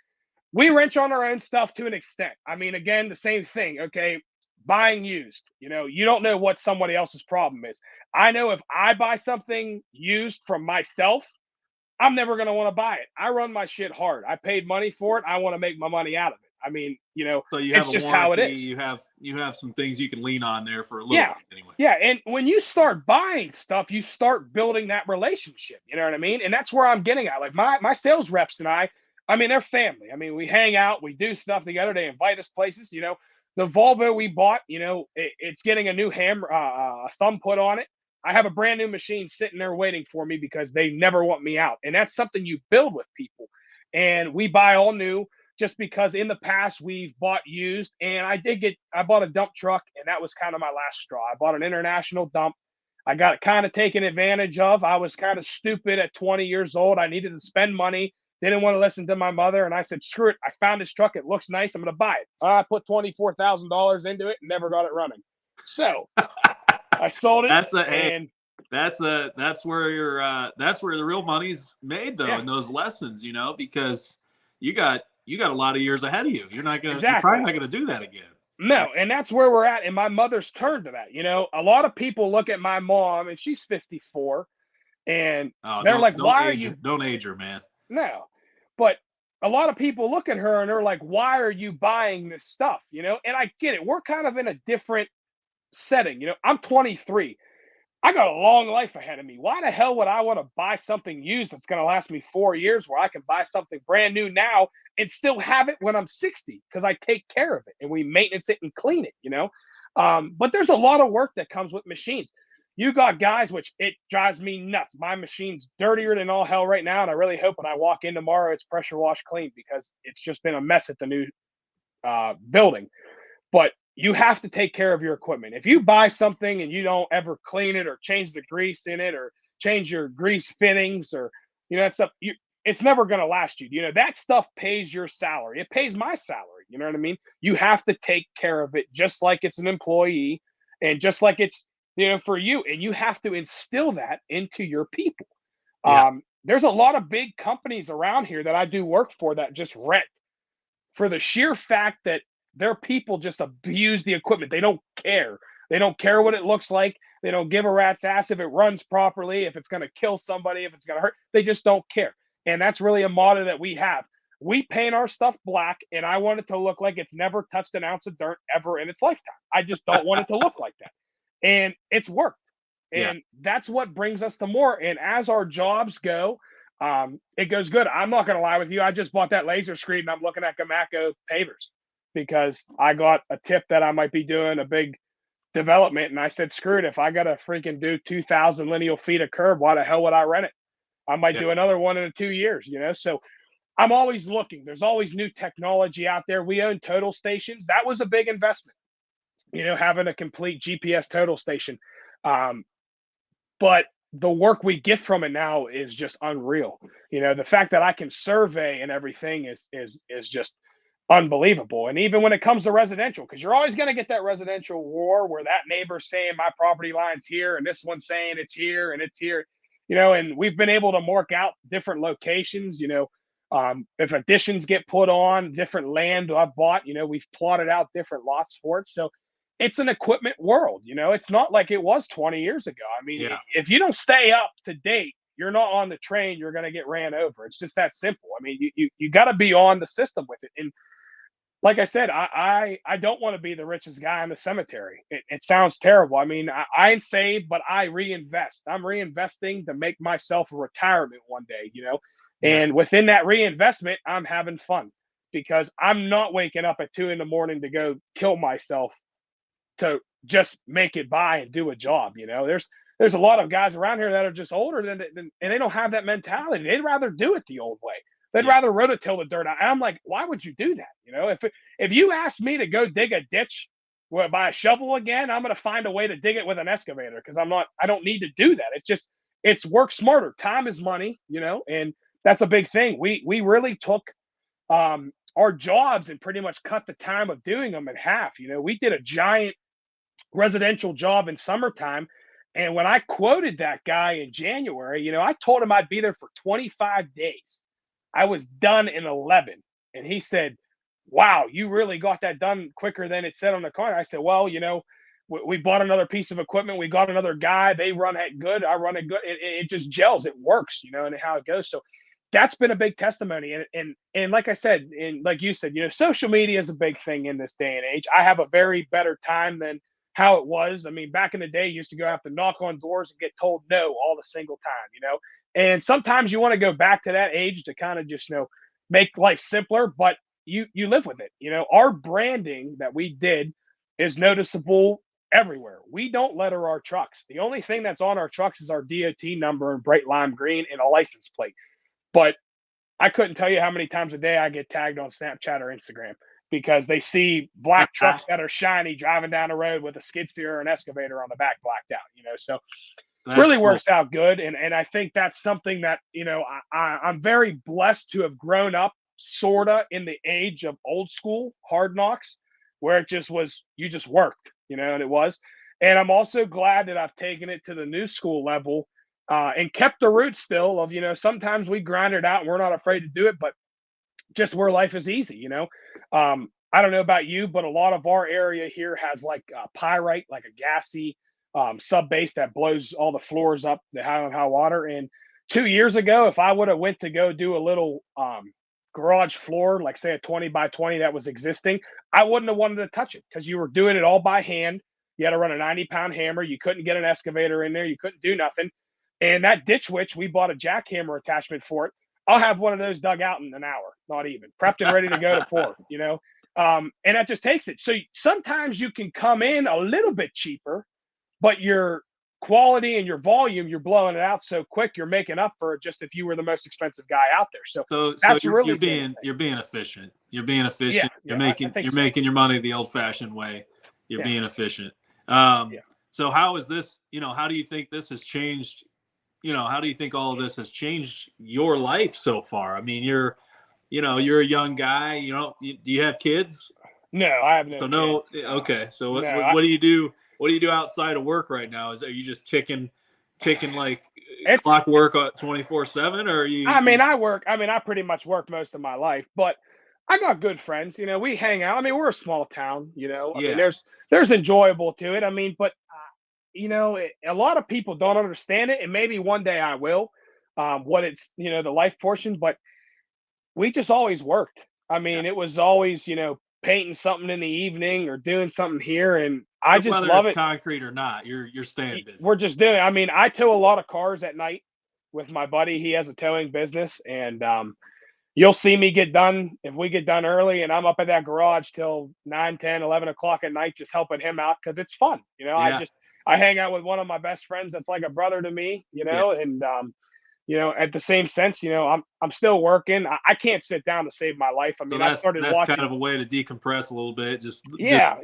we wrench on our own stuff to an extent. I mean, again, the same thing. Okay, buying used. You don't know what somebody else's problem is. I know if I buy something used from myself, I'm never going to want to buy it. I run my shit hard. I paid money for it. I want to make my money out of it. I mean, so you have it's just how it is. You have some things you can lean on there for a little bit anyway. Yeah, and when you start buying stuff, you start building that relationship. You know what I mean? And that's where I'm getting at. Like my sales reps and I mean, they're family. I mean, we hang out, we do stuff together. They invite us places. The Volvo we bought, it's getting a new thumb put on it. I have a brand new machine sitting there waiting for me because they never want me out. And that's something you build with people. And we buy all new, just because in the past we've bought used. And I bought a dump truck, and that was kind of my last straw. I bought an international dump. I got kind of taken advantage of. I was kind of stupid at 20 years old. I needed to spend money. Didn't want to listen to my mother. And I said, screw it. I found this truck. It looks nice. I'm going to buy it. I put $24,000 into it and never got it running. So I sold it. That's where the real money's made, though, in those lessons, because you got a lot of years ahead of you. You're probably not going to do that again. No. And that's where we're at. And my mother's turned to that. A lot of people look at my mom, and she's 54, and they're like, why are you? Don't age her, man. No. But a lot of people look at her and they're like, why are you buying this stuff? And I get it. We're kind of in a different setting. I'm 23. I got a long life ahead of me. Why the hell would I want to buy something used that's going to last me 4 years, where I can buy something brand new now and still have it when I'm 60? Because I take care of it and we maintenance it and clean it, But there's a lot of work that comes with machines. You got guys, which it drives me nuts. My machine's dirtier than all hell right now, and I really hope when I walk in tomorrow it's pressure wash clean, because it's just been a mess at the new building. But you have to take care of your equipment. If you buy something and you don't ever clean it or change the grease in it or change your grease fittings or that stuff, it's never going to last you. That stuff pays your salary. It pays my salary. You know what I mean? You have to take care of it just like it's an employee, and just like it's for you, and you have to instill that into your people. Yeah. There's a lot of big companies around here that I do work for that just rent, for the sheer fact that their people just abuse the equipment. They don't care. They don't care what it looks like. They don't give a rat's ass if it runs properly, if it's going to kill somebody, if it's going to hurt. They just don't care. And that's really a motto that we have. We paint our stuff black, and I want it to look like it's never touched an ounce of dirt ever in its lifetime. I just don't want it to look like that. And it's worked. And that's what brings us to more. And as our jobs go, it goes good. I'm not going to lie with you. I just bought that laser screed, and I'm looking at Gamaco pavers because I got a tip that I might be doing a big development. And I said, screw it. If I got to freaking do 2,000 lineal feet of curb, why the hell would I rent it? I might do another one in 2 years, you know? So I'm always looking. There's always new technology out there. We own total stations. That was a big investment, you know, having a complete GPS total station. But the work we get from it now is just unreal. You know, the fact that I can survey and everything is just unbelievable. And even when it comes to residential, because you're always going to get that residential war where that neighbor's saying my property line's here and this one's saying it's here and it's here, you know, and we've been able to mark out different locations, you know, if additions get put on different land I've bought, you know, we've plotted out different lots for it. So it's an equipment world, you know, it's not like it was 20 years ago. I mean, if you don't stay up to date, you're not on the train, you're going to get ran over. It's just that simple. I mean, you got to be on the system with it. And like I said, I don't want to be the richest guy in the cemetery. It sounds terrible. I mean, I save, but I reinvest. I'm reinvesting to make myself a retirement one day, you know, and within that reinvestment, I'm having fun because I'm not waking up at 2 a.m. to go kill myself to just make it by and do a job. You know, there's a lot of guys around here that are just older than and they don't have that mentality. They'd rather do it the old way. They'd rather rototill the dirt. I'm like, why would you do that? You know, if you ask me to go dig a ditch by a shovel again, I'm going to find a way to dig it with an excavator because I don't need to do that. It's work smarter. Time is money, you know, and that's a big thing. We really took our jobs and pretty much cut the time of doing them in half. You know, we did a giant residential job in summertime. And when I quoted that guy in January, you know, I told him I'd be there for 25 days. I was done in 11. And he said, wow, you really got that done quicker than it said on the card. I said, well, you know, we bought another piece of equipment. We got another guy. They run it good. I run it good. It just gels. It works, you know, and how it goes. So that's been a big testimony. And like I said, and like you said, you know, social media is a big thing in this day and age. I have a very better time than how it was. I mean, back in the day, you used to have to knock on doors and get told no all the single time, you know. And sometimes you want to go back to that age to kind of just, you know, make life simpler, but you live with it. You know, our branding that we did is noticeable everywhere. We don't letter our trucks. The only thing that's on our trucks is our DOT number in bright lime green and a license plate. But I couldn't tell you how many times a day I get tagged on Snapchat or Instagram because they see black trucks that are shiny driving down the road with a skid steer or an excavator on the back blacked out, you know. So really works out good. And I think that's something that, you know, I'm very blessed to have grown up sorta in the age of old school hard knocks where it just was, you just worked, you know, and it was. And I'm also glad that I've taken it to the new school level and kept the roots still of, you know, sometimes we grind it out and we're not afraid to do it, but just where life is easy, you know. I don't know about you, but a lot of our area here has like pyrite, like a gassy sub base that blows all the floors up the high water. And 2 years ago, if I would have went to go do a little garage floor, like say a 20 by 20 that was existing, I wouldn't have wanted to touch it because you were doing it all by hand. You had to run a 90-pound hammer. You couldn't get an excavator in there. You couldn't do nothing. And that ditch witch, we bought a jackhammer attachment for it. I'll have one of those dug out in an hour, not even prepped and ready to go to pour, you know. And that just takes it. So sometimes you can come in a little bit cheaper, but your quality and your volume, you're blowing it out so quick, you're making up for it just if you were the most expensive guy out there. So that's really you're being efficient. You're being efficient. Yeah, you're making your money the old-fashioned way. You're being efficient. So how is this, you know, how do you think this has changed? You know, how do you think all of this has changed your life so far? I mean, you're a young guy, you know, do you have kids? No, I have no kids. No. Okay. So what do you do? What do you do outside of work right now? Are you just ticking like clockwork 24/7, or are you? I mean, I pretty much work most of my life, but I got good friends. You know, we hang out. I mean, we're a small town. You know, I mean, there's enjoyable to it. I mean, but you know, a lot of people don't understand it, and maybe one day I will. What it's, you know, the life portion, but we just always worked. I mean, it was always, you know, painting something in the evening or doing something here, and I just love it. Concrete or not, you're staying busy. We're just doing it. I mean, I tow a lot of cars at night with my buddy. He has a towing business, and you'll see me get done if we get done early, and I'm up at that garage till 9, 10, 11 o'clock at night, just helping him out because it's fun. Yeah. I hang out with one of my best friends that's like a brother to me, Yeah. and at the same sense, I'm still working. I can't sit down to save my life. I mean, So I started that's watching. kind of a way to decompress a little bit. Just Yeah,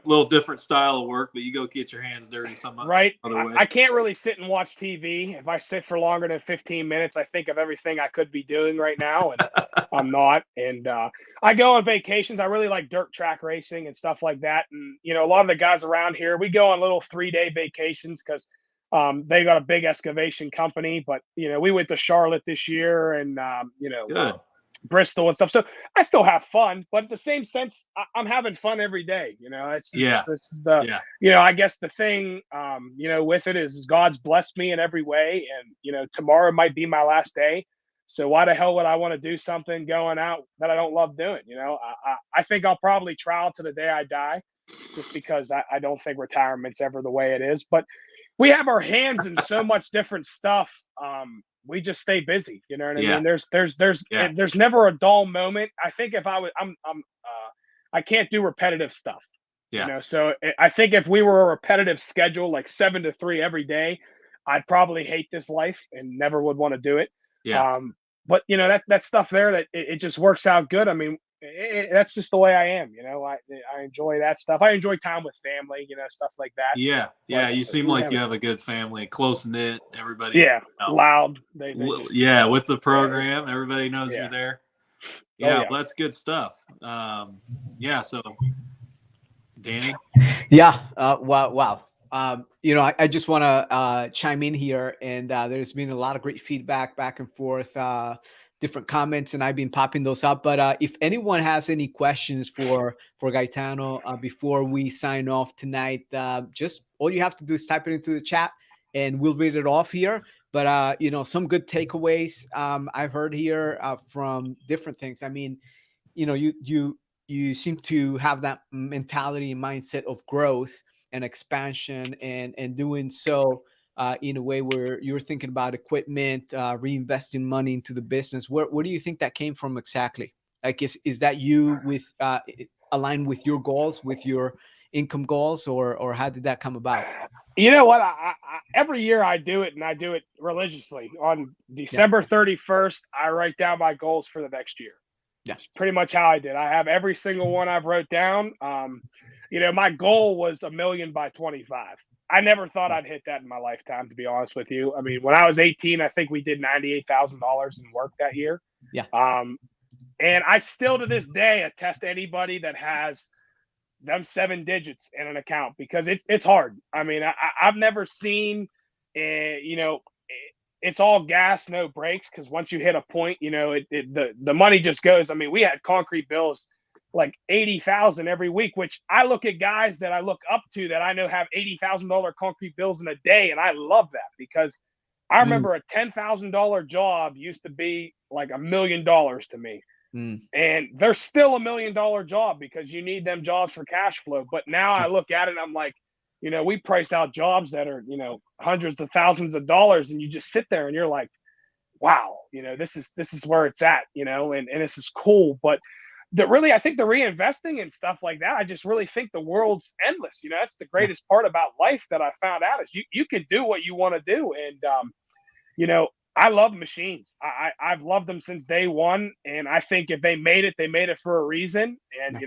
little different style of work, but you go get your hands dirty some right. other way. I can't really sit and watch TV. If I sit for longer than 15 minutes, I think of everything I could be doing right now, and I'm not. And I go on vacations. I really like dirt track racing and stuff like that. And a lot of the guys around here, we go on little 3-day vacations because they got a big excavation company. But we went to Charlotte this year, and Good. Bristol and stuff. So I still have fun, but at the same sense, I'm having fun every day. It's just, Yeah. this is the, I guess the thing, with it is God's blessed me in every way. And, tomorrow might be my last day. So why the hell would I want to do something going out that I don't love doing? I think I'll probably trial to the day I die, just because I don't think retirement's ever the way it is. But we have our hands in so much different stuff. We just stay busy. You know what I mean? There's never a dull moment. I think if I can't do repetitive stuff. Yeah. So I think if we were a repetitive schedule, like 7 to 3 every day, I'd probably hate this life and never would want to do it. Yeah. But that stuff there, that it just works out good. I mean, that's just the way I am. I enjoy that stuff. I enjoy time with family, stuff like that. Yeah. Yeah. But You seem like you have a good family, close knit, everybody. Yeah. Loud. They with the program, everybody knows you're there. Yeah, well, that's good stuff. So Danny. Yeah. Wow. I just want to chime in here, and there's been a lot of great feedback back and forth, different comments, and I've been popping those up. But if anyone has any questions for Gaetano before we sign off tonight, just all you have to do is type it into the chat, and we'll read it off here. But some good takeaways I've heard here from different things. I mean, you seem to have that mentality and mindset of growth and expansion, and doing so in a way where you're thinking about equipment, reinvesting money into the business. Where do you think that came from exactly? Like, is that you with aligned with your goals, with your income goals, or how did that come about? You know what? I every year I do it, and I do it religiously. On December 31st, I write down my goals for the next year. That's pretty much how I did. I have every single one I've wrote down. My goal was $1 million by 25. I never thought I'd hit that in my lifetime, to be honest with you. I mean, when I was 18, I think we did $98,000 in work that year. Yeah. And I still to this day attest anybody that has them 7 digits in an account, because it's hard. I mean, I've never seen, it's all gas, no brakes. Because once you hit a point, the money just goes. I mean, we had concrete bills like 80,000 every week, which I look at guys that I look up to that I know have $80,000 concrete bills in a day, and I love that, because I remember a $10,000 job used to be like $1 million to me. And they're still $1 million job, because you need them jobs for cash flow. But now I look at it, I'm like, we price out jobs that are, hundreds of thousands of dollars, and you just sit there and you're like, wow, this is where it's at, and this is cool. But I think the reinvesting and stuff like that, I just really think the world's endless. That's the greatest part about life that I found out, is you can do what you want to do. And, I love machines. I've loved them since day one. And I think if they made it for a reason. And,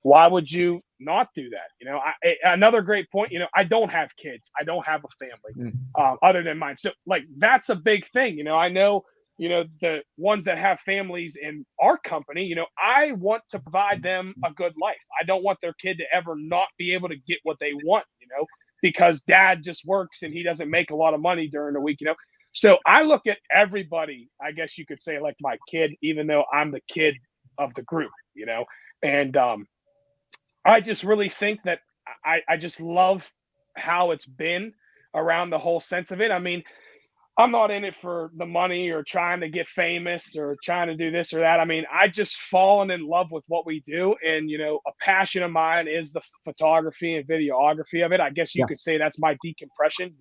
why would you not do that? Another great point, I don't have kids. I don't have a family other than mine. So like, that's a big thing. I know, the ones that have families in our company, I want to provide them a good life. I don't want their kid to ever not be able to get what they want, because dad just works and he doesn't make a lot of money during the week, So I look at everybody, I guess you could say, like my kid, even though I'm the kid of the group, and I just really think that I just love how it's been around the whole sense of it. I mean, I'm not in it for the money or trying to get famous or trying to do this or that. I mean, I just fallen in love with what we do. And, a passion of mine is the photography and videography of it. I guess you could say that's my decompression.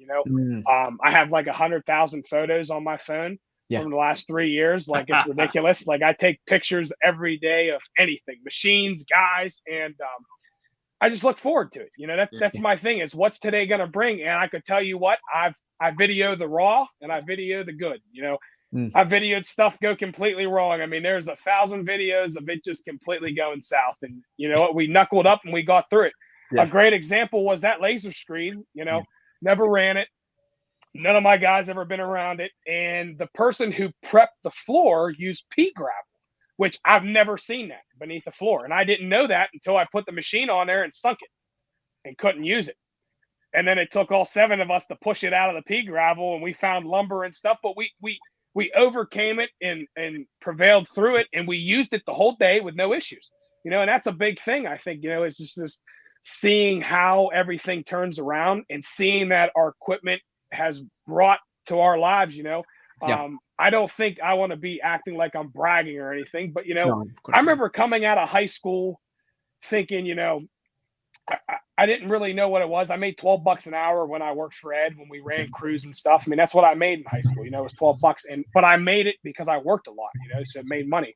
I have like 100,000 photos on my phone. from the last 3 years. Like, it's ridiculous. Like, I take pictures every day of anything, machines, guys, and I just look forward to it. You know, that's my thing, is what's today going to bring. And I could tell you what, I video the raw and I video the good. You know, I videoed stuff go completely wrong. I mean, there's 1,000 videos of it just completely going south. And you know what? We knuckled up and we got through it. A great example was that laser screen. You know, never ran it. None of my guys ever been around it. And the person who prepped the floor used pea gravel, which I've never seen that beneath the floor. And I didn't know that until I put the machine on there and sunk it and couldn't use it. And then it took all 7 of us to push it out of the pea gravel, and we found lumber and stuff, but we overcame it and prevailed through it, and we used it the whole day with no issues. You know, and that's a big thing, I think. You know, it's just this seeing how everything turns around and seeing that our equipment has brought to our lives. You know, I don't think I want to be acting like I'm bragging or anything, but you know, I remember coming out of high school thinking, you know, I didn't really know what it was. I made $12 an hour when I worked for Ed, when we ran crews and stuff. I mean, that's what I made in high school. You know, it was $12, but I made it because I worked a lot. You know, so it made money.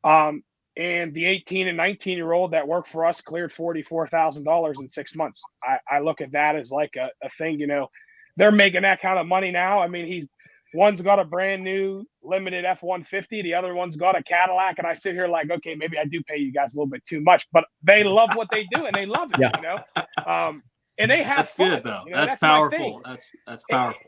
And the 18 and 19-year-old that worked for us cleared $44,000 in 6 months. I look at that as like a thing. You know, they're making that kind of money now. I mean, one's got a brand new limited F-150. The other one's got a Cadillac. And I sit here like, okay, maybe I do pay you guys a little bit too much, but they love what they do and they love it, you know? And they have that's fun. Good though. You know, that's powerful. That's powerful.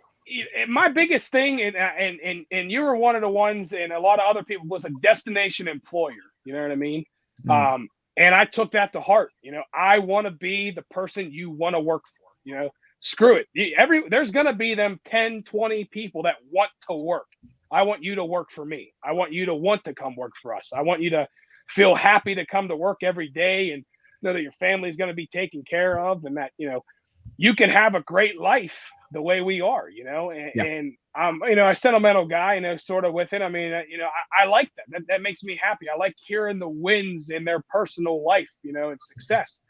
My biggest thing, and you were one of the ones, and a lot of other people, was a destination employer. You know what I mean? And I took that to heart. You know, I want to be the person you want to work for, you know? Screw it. There's going to be them 10, 20 people that want to work. I want you to work for me. I want you to want to come work for us. I want you to feel happy to come to work every day and know that your family is going to be taken care of, and that, you know, you can have a great life the way we are, you know, and you know, a sentimental guy, you know, sort of with it. I mean, you know, I like that. That makes me happy. I like hearing the wins in their personal life, you know, and success.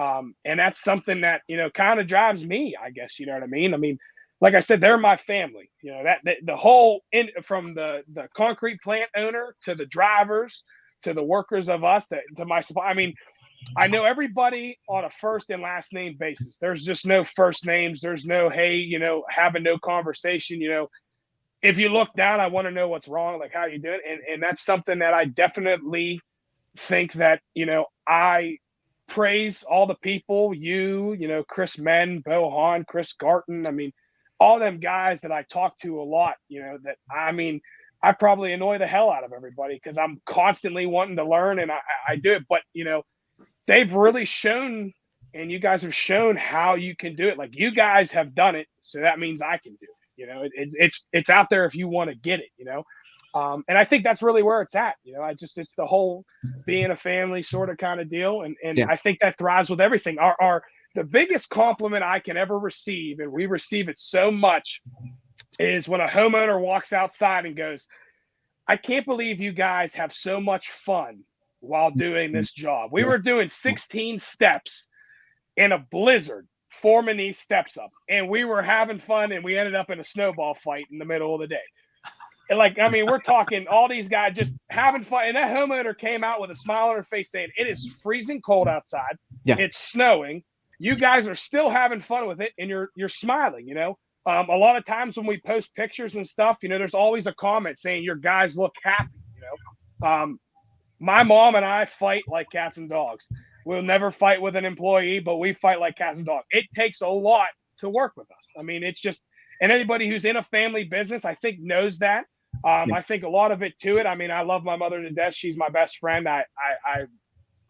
And that's something that, you know, kind of drives me, I guess, you know what I mean? I mean, like I said, they're my family, you know, that the whole from the concrete plant owner to the drivers to the workers of us to my supply. I mean, I know everybody on a first and last name basis. There's just no first names. There's no, hey, you know, having no conversation. You know, if you look down, I want to know what's wrong, like how you doing. And that's something that I definitely think that, you know, I praise all the people, you know, Chris Men, Bo Hahn, Chris Garton. I mean, all them guys that I talk to a lot, you know, that, I mean, I probably annoy the hell out of everybody because I'm constantly wanting to learn, and I do it. But, you know, they've really shown, and you guys have shown how you can do it. Like, you guys have done it, so that means I can do it. You know, it's out there if you want to get it, you know. And I think that's really where it's at. You know, it's the whole being a family sort of kind of deal. And I think that thrives with everything. The biggest compliment I can ever receive, and we receive it so much, is when a homeowner walks outside and goes, I can't believe you guys have so much fun while doing this job. We were doing 16 steps in a blizzard, forming these steps up, and we were having fun, and we ended up in a snowball fight in the middle of the day. And like, I mean, we're talking all these guys just having fun. And that homeowner came out with a smile on her face saying, it is freezing cold outside. It's snowing. You guys are still having fun with it, and you're smiling, you know. A lot of times when we post pictures and stuff, you know, there's always a comment saying your guys look happy, you know. My mom and I fight like cats and dogs. We'll never fight with an employee, but we fight like cats and dogs. It takes a lot to work with us. I mean, it's just, and anybody who's in a family business, I think, knows that. I think a lot of it to it. I mean, I love my mother to death. She's my best friend. I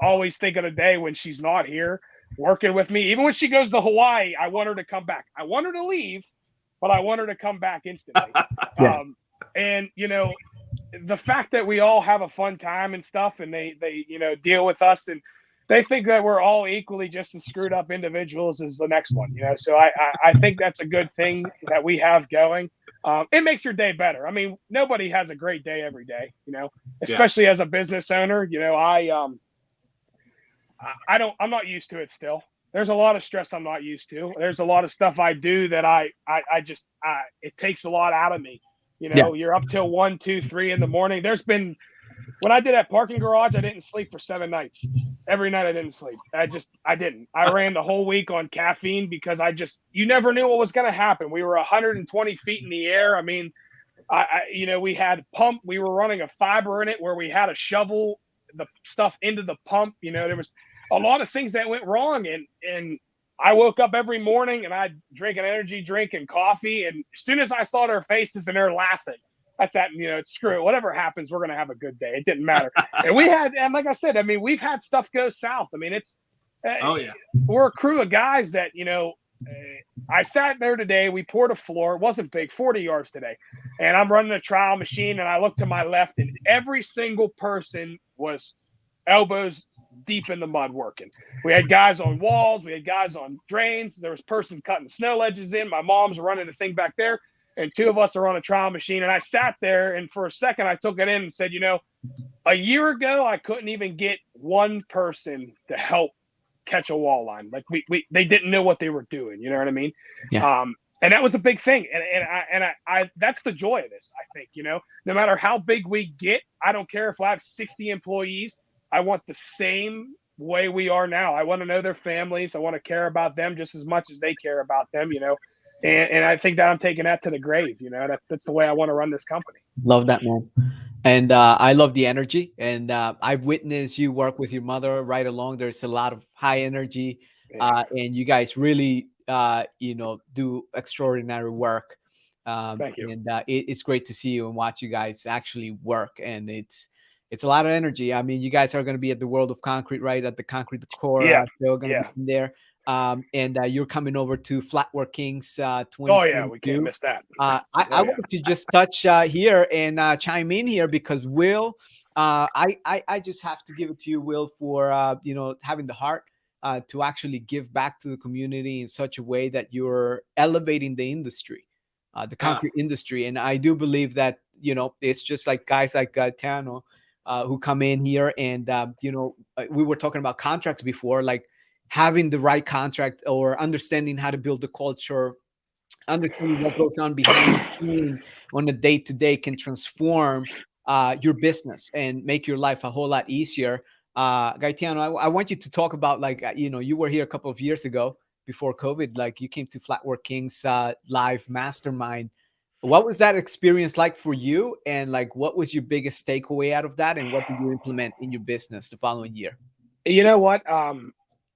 always think of the day when she's not here working with me. Even when she goes to Hawaii, I want her to come back. I want her to leave, but I want her to come back instantly. And, you know, the fact that we all have a fun time and stuff, and they you know, deal with us, and they think that we're all equally just as screwed up individuals as the next one, you know. So I think that's a good thing that we have going. It makes your day better. I mean, nobody has a great day every day, you know, especially as a business owner. You know, I'm not used to it still. There's a lot of stress I'm not used to. There's a lot of stuff I do that I just it takes a lot out of me. You know, you're up till 1, 2, 3 in the morning. When I did that parking garage, I didn't sleep for 7 nights. Every night I didn't sleep. I didn't. I ran the whole week on caffeine because you never knew what was going to happen. We were 120 feet in the air. I mean, we had pump. We were running a fiber in it where we had to shovel the stuff into the pump. You know, there was a lot of things that went wrong. And I woke up every morning and I'd drink an energy drink and coffee. And as soon as I saw their faces and they're laughing, I sat, screw it. Whatever happens, we're going to have a good day. It didn't matter. And like I said, I mean, we've had stuff go south. I mean, we're a crew of guys that, I sat there today. We poured a floor. It wasn't big, 40 yards today. And I'm running a trial machine and I look to my left and every single person was elbows deep in the mud working. We had guys on walls. We had guys on drains. There was a person cutting snow ledges in. My mom's running the thing back there. And 2 of us are on a trial machine. And I sat there and for a second, I took it in and said, a year ago, I couldn't even get one person to help catch a wall line. Like they didn't know what they were doing. You know what I mean? Yeah. And that was a big thing. And I that's the joy of this, I think, no matter how big we get, I don't care if I have 60 employees. I want the same way we are now. I want to know their families. I want to care about them just as much as they care about them, And I think that I'm taking that to the grave. That's the way I want to run this company. Love that, man. And I love the energy. And I've witnessed you work with your mother right along. There's a lot of high energy, and you guys really, do extraordinary work. Thank you. And it's great to see you and watch you guys actually work. And it's a lot of energy. I mean, you guys are going to be at the World of Concrete, right? At the Concrete Decor. They're going to be there. And you're coming over to Flatwork Kings 2022. Oh yeah, we can't miss that. I wanted to just touch here and chime in here because Will, I just have to give it to you, Will, for having the heart to actually give back to the community in such a way that you're elevating the industry, the concrete industry. And I do believe that it's just like guys like Gaetano who come in here and we were talking about contracts before, like having the right contract or understanding how to build the culture, understanding what goes on behind the scene on a day-to-day can transform your business and make your life a whole lot easier. Gaetano, I want you to talk about, like, you were here a couple of years ago before COVID, like you came to Flatwork Kings live Mastermind. What was that experience like for you? And like, what was your biggest takeaway out of that? And what did you implement in your business the following year? You know what?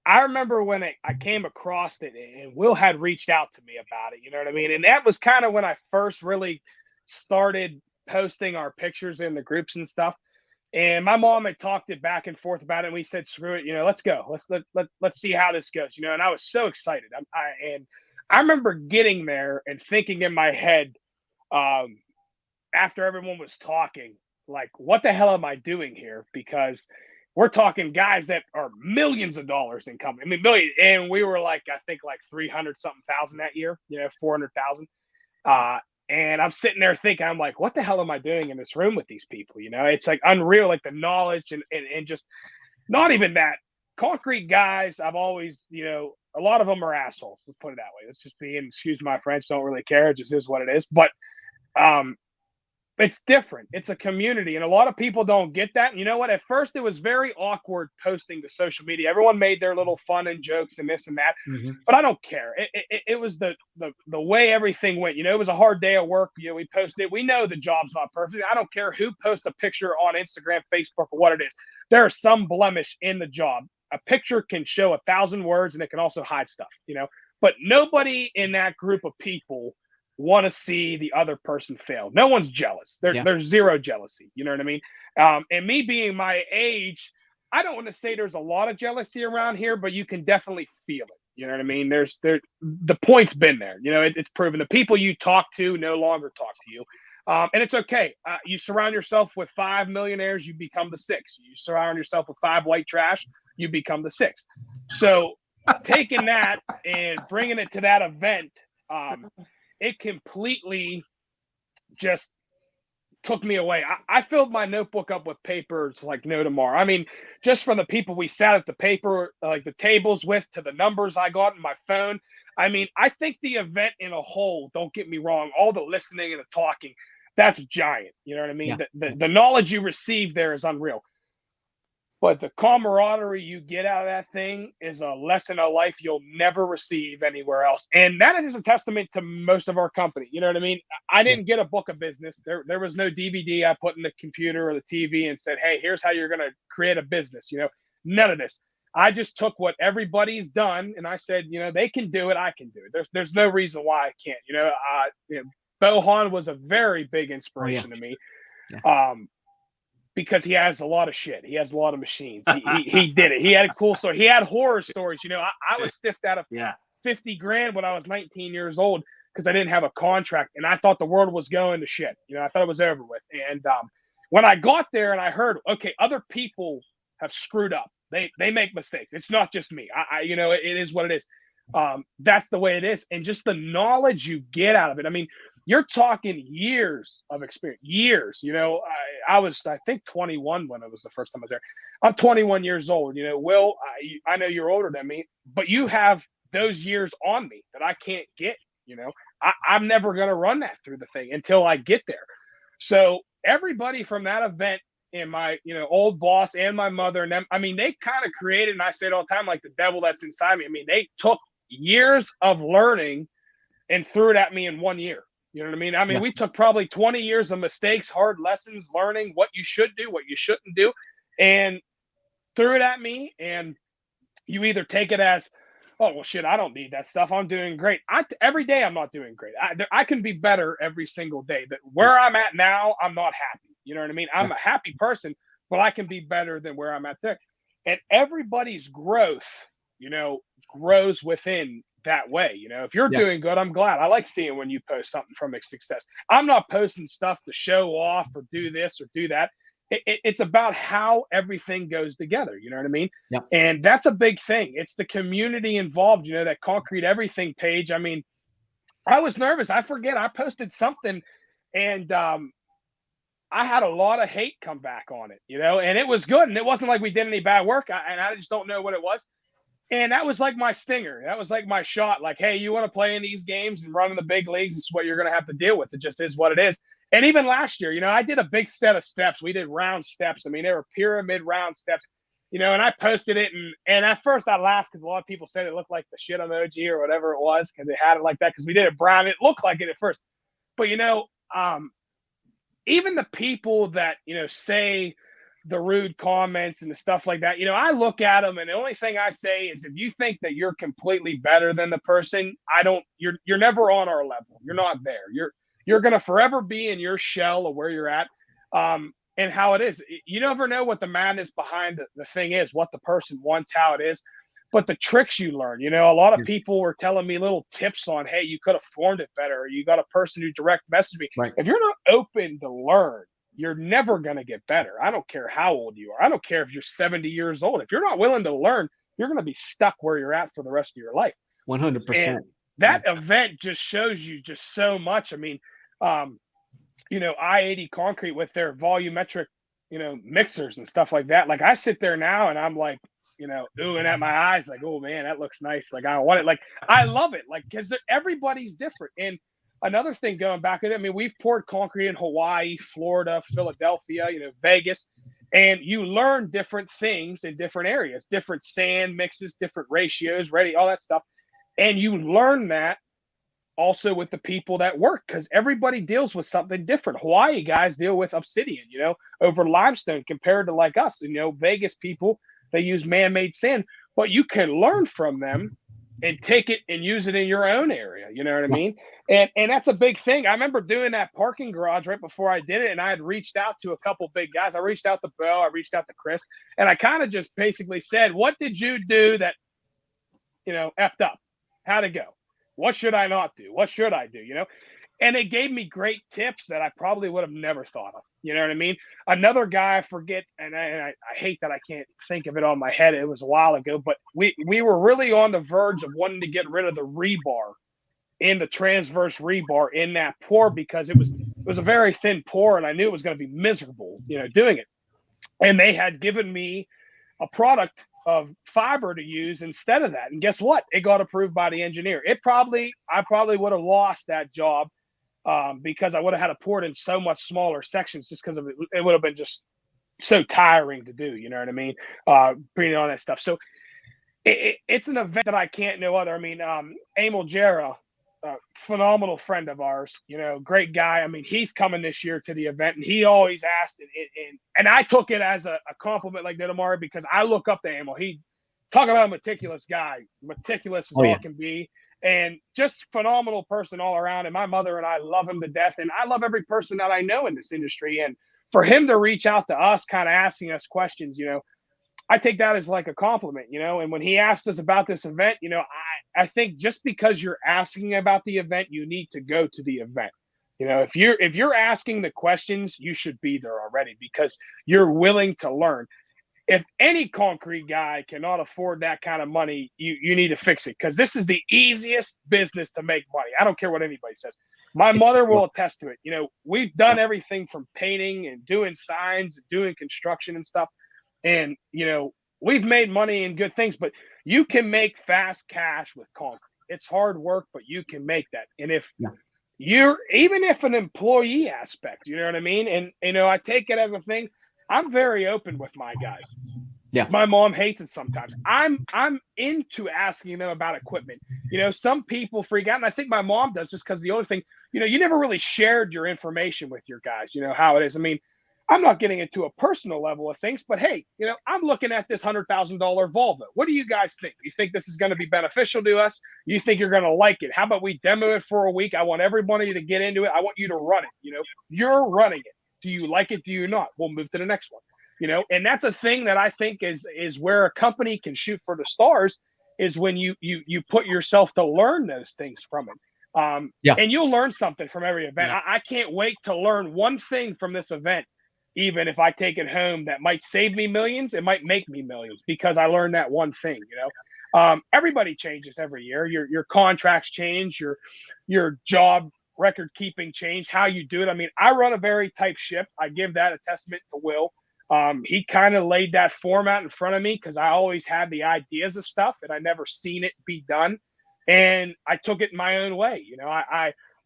I remember when I came across it and Will had reached out to me about it, you know what I mean? And that was kind of when I first really started posting our pictures in the groups and stuff. And my mom had talked it back and forth about it. And we said, screw it, let's go. Let's see how this goes, and I was so excited. And I remember getting there and thinking in my head, after everyone was talking, like, what the hell am I doing here? Because we're talking guys that are millions of dollars in company. I mean, million. And we were like, I think like 300 something thousand that year, 400,000. And I'm sitting there thinking, I'm like, what the hell am I doing in this room with these people? It's like unreal, like the knowledge and just not even that. Concrete guys, I've always, a lot of them are assholes. Let's put it that way. Let's just be, and excuse my French, don't really care. It just is what it is. But it's different. It's a community. And a lot of people don't get that. And you know what? At first, it was very awkward posting to social media. Everyone made their little fun and jokes and this and that. Mm-hmm. But I don't care. It was the way everything went. It was a hard day of work. We posted it. We know the job's not perfect. I don't care who posts a picture on Instagram, Facebook, or what it is. There's some blemish in the job. A picture can show 1,000 words and it can also hide stuff, But nobody in that group of people want to see the other person fail. No one's jealous. There's zero jealousy. You know what I mean? And me being my age, I don't want to say there's a lot of jealousy around here, but you can definitely feel it. You know what I mean? The point's been there. It's proven. The people you talk to no longer talk to you. And it's okay. You surround yourself with 5 millionaires, you become the 6th. You surround yourself with 5 white trash, you become the 6th. So taking that and bringing it to that event, it completely just took me away. I filled my notebook up with papers like no tomorrow. I mean, just from the people we sat at the paper, like the tables with, to the numbers I got in my phone. I mean, I think the event in a whole, don't get me wrong, all the listening and the talking, that's giant. You know what I mean? Yeah. The knowledge you receive there is unreal. But the camaraderie you get out of that thing is a lesson of life you'll never receive anywhere else. And that is a testament to most of our company. You know what I mean? I didn't get a book of business. There was no DVD I put in the computer or the TV and said, hey, here's how you're going to create a business. You know, none of this. I just took what everybody's done and I said, you know, they can do it. I can do it. There's no reason why I can't. You know, Bohan was a very big inspiration to me. Yeah. Because he has a lot of shit. He has a lot of machines. He did it. He had a cool story. He had horror stories. You know, I was stiffed out of $50,000 when I was 19 years old because I didn't have a contract. And I thought the world was going to shit. You know, I thought it was over with. And when I got there and I heard, okay, other people have screwed up. They make mistakes. It's not just me. You know, it is what it is. That's the way it is. And just the knowledge you get out of it. I mean, you're talking years of experience, years. You know, I was, I think, 21 when it was the first time I was there. I'm 21 years old. You know, Will, I know you're older than me, but you have those years on me that I can't get. You know, I'm never going to run that through the thing until I get there. So everybody from that event and my, you know, old boss and my mother and them, I mean, they kind of created, and I say it all the time, like the devil that's inside me. I mean, they took years of learning and threw it at me in 1 year. You know what I mean? I mean, we took probably 20 years of mistakes, hard lessons, learning what you should do, what you shouldn't do, and threw it at me. And you either take it as, oh, well, shit, I don't need that stuff. I'm doing great. Every day I'm not doing great. I can be better every single day. But where I'm at now, I'm not happy. You know what I mean? I'm a happy person, but I can be better than where I'm at there. And everybody's growth, you know, grows within that way. You know, if you're doing good, I'm glad. I like seeing when you post something from a success. I'm not posting stuff to show off or do this or do that. It's about how everything goes together. You know what I mean? Yep. And that's a big thing. It's the community involved, you know, that Concrete Everything page. I mean, I was nervous. I forget I posted something and I had a lot of hate come back on it, you know, and it was good. And it wasn't like we did any bad work. And I just don't know what it was. And that was like my stinger. That was like my shot. Like, hey, you want to play in these games and run in the big leagues? This is what you're going to have to deal with. It just is what it is. And even last year, you know, I did a big set of steps. We did round steps. I mean, they were pyramid round steps, you know, and I posted it. And at first I laughed because a lot of people said it looked like the shit emoji or whatever it was because they had it like that because we did it brown. It looked like it at first. But, you know, even the people that, you know, say the rude comments and the stuff like that, you know, I look at them and the only thing I say is if you think that you're completely better than the person, you're never on our level. You're not there. You're going to forever be in your shell of where you're at and how it is. You never know what the madness behind the thing is, what the person wants, how it is, but the tricks you learn. You know, a lot of people were telling me little tips on, hey, you could have formed it better. Or you got a person who direct messaged me. Right. If you're not open to learn, you're never going to get better. I don't care how old you are. I don't care if you're 70 years old. If you're not willing to learn, you're going to be stuck where you're at for the rest of your life. 100%. And that event just shows you just so much. I mean, you know, I-80 Concrete with their volumetric, you know, mixers and stuff like that. Like I sit there now and I'm like, you know, oohing at my eyes like, oh man, that looks nice. Like I want it. Like I love it. Like, because everybody's different. And another thing going back, I mean, we've poured concrete in Hawaii, Florida, Philadelphia, you know, Vegas, and you learn different things in different areas, different sand mixes, different ratios, ready, all that stuff. And you learn that also with the people that work because everybody deals with something different. Hawaii guys deal with obsidian, you know, over limestone compared to like us. You know, Vegas people, they use man-made sand, but you can learn from them and take it and use it in your own area. You know what I mean? And that's a big thing. I remember doing that parking garage right before I did it. And I had reached out to a couple big guys. I reached out to Bo, I reached out to Chris, and I kind of just basically said, what did you do that, you know, effed up? How'd it go? What should I not do? What should I do? You know? And they gave me great tips that I probably would have never thought of. You know what I mean? Another guy, I forget, and I hate that I can't think of it on my head. It was a while ago, but we were really on the verge of wanting to get rid of the rebar in the transverse rebar in that pour because it was a very thin pour, and I knew it was going to be miserable, you know, doing it. And they had given me a product of fiber to use instead of that. And guess what? It got approved by the engineer. I probably would have lost that job because I would have had to pour it in so much smaller sections just because of it. It would have been just so tiring to do. You know what I mean? Bringing all that stuff. So it's an event that I can't no other. I mean, Emil Jera, phenomenal friend of ours, great guy. I mean, he's coming this year to the event, and he always asked, and I took it as a compliment, like that, Amari, because I look up to Emil. He talk about a meticulous guy, meticulous as all can be, and just phenomenal person all around. And my mother and I love him to death, and I love every person that I know in this industry. And for him to reach out to us, kind of asking us questions, I take that as like a compliment, and when he asked us about this event, I think just because you're asking about the event, you need to go to the event. If you're asking the questions, you should be there already because you're willing to learn. If any concrete guy cannot afford that kind of money, you need to fix it, because this is the easiest business to make money. I don't care what anybody says. My mother will attest to it. We've done everything from painting and doing signs and doing construction and stuff. And, we've made money in good things, but you can make fast cash with concrete. It's hard work, but you can make that. And if even if an employee aspect, you know what I mean? And, I take it as a thing. I'm very open with my guys. Yeah. My mom hates it sometimes. I'm into asking them about equipment. Some people freak out, and I think my mom does, just because the other thing, you never really shared your information with your guys, how it is. I mean, I'm not getting into a personal level of things, but hey, I'm looking at this $100,000 Volvo. What do you guys think? You think this is going to be beneficial to us? You think you're going to like it? How about we demo it for a week? I want everybody to get into it. I want you to run it. You're running it. Do you like it? Do you not? We'll move to the next one. And that's a thing that I think is where a company can shoot for the stars, is when you put yourself to learn those things from it. And you'll learn something from every event. I can't wait to learn one thing from this event. Even if I take it home, that might save me millions, it might make me millions, because I learned that one thing. Everybody changes every year. Your contracts change, your job record keeping change, how you do it. I mean, I run a very tight ship. I give that a testament to Will. He kind of laid that format in front of me, because I always had the ideas of stuff and I never seen it be done. And I took it my own way.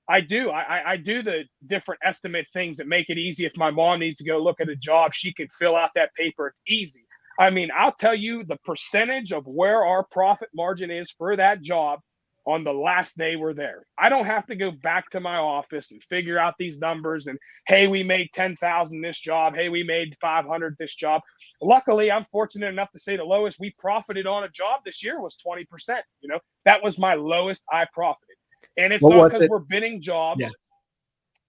I do the different estimate things that make it easy. If my mom needs to go look at a job, she can fill out that paper. It's easy. I mean, I'll tell you the percentage of where our profit margin is for that job on the last day we're there. I don't have to go back to my office and figure out these numbers and, hey, we made 10,000 this job. Hey, we made 500 this job. Luckily, I'm fortunate enough to say the lowest we profited on a job this year was 20%. That was my lowest I profited. And it's not because we're bidding jobs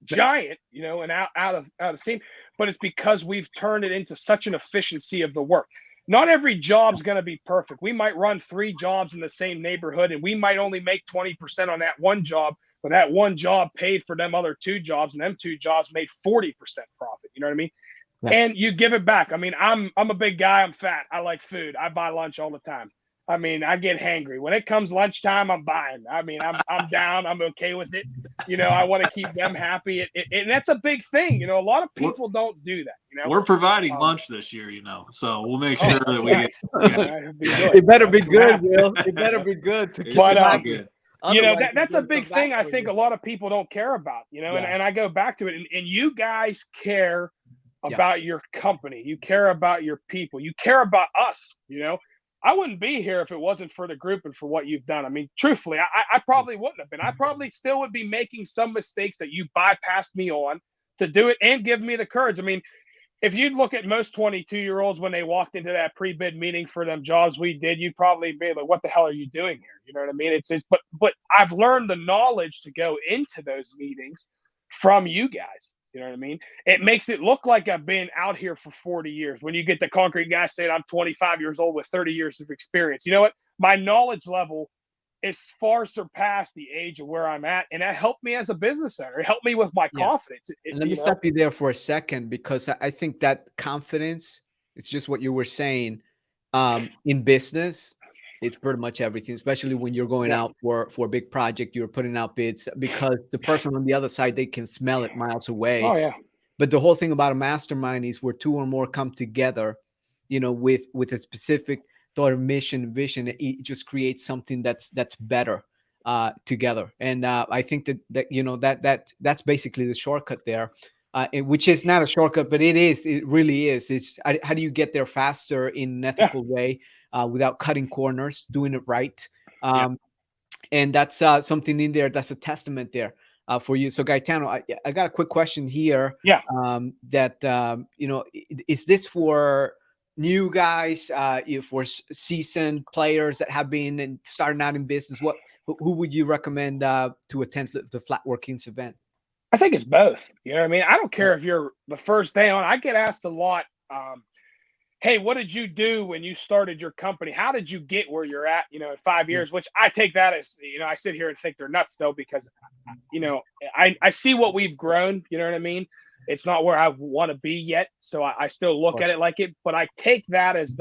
giant, and out of steam, but it's because we've turned it into such an efficiency of the work. Not every job's going to be perfect. We might run 3 jobs in the same neighborhood, and we might only make 20% on that one job, but that one job paid for them other 2 jobs, and them 2 jobs made 40% profit. You know what I mean? Yeah. And you give it back. I mean, I'm a big guy. I'm fat. I like food. I buy lunch all the time. I mean, I get hangry. When it comes lunchtime, I'm buying. I mean, I'm down. I'm okay with it. I want to keep them happy. And that's a big thing. A lot of people don't do that. We're providing lunch this year, so we'll make sure that we get. It better be good, Will. It better be good to keep good. That's a big thing I think a lot of people don't care about, and I go back to it. And you guys care about your company. You care about your people. You care about us, I wouldn't be here if it wasn't for the group and for what you've done. I mean, truthfully, I probably wouldn't have been. I probably still would be making some mistakes that you bypassed me on to do it and give me the courage. I mean, if you look at most 22-year-olds when they walked into that pre-bid meeting for them jobs we did, you'd probably be like, what the hell are you doing here? You know what I mean? It's just, but I've learned the knowledge to go into those meetings from you guys. You know what I mean? It makes it look like I've been out here for 40 years. When you get the concrete guy saying I'm 25 years old with 30 years of experience, you know what? My knowledge level is far surpassed the age of where I'm at. And that helped me as a business owner. It helped me with my confidence. Let me stop you there for a second, because I think that confidence, it's just what you were saying, in business. It's pretty much everything, especially when you're going out for a big project, you're putting out bids, because the person on the other side, they can smell it miles away. Oh, yeah. But the whole thing about a mastermind is where 2 or more come together, with a specific thought, mission, vision. It just creates something that's better. together. And I think that that's basically the shortcut there, which is not a shortcut, but it really is. It's how do you get there faster in an ethical way, without cutting corners, doing it right. And that's something in there that's a testament there for you. So Gaetano, I got a quick question here. Yeah. Is this for new guys, for seasoned players that have been and starting out in business? Who would you recommend to attend the Flatwork Kings event? I think it's both. You know what I mean? I don't care if you're the first day on. I get asked a lot, hey, what did you do when you started your company? How did you get where you're at, in 5 years? Which I take that as, I sit here and think they're nuts though, because, I see what we've grown, you know what I mean? It's not where I want to be yet. So I still look at it like it, but I take that as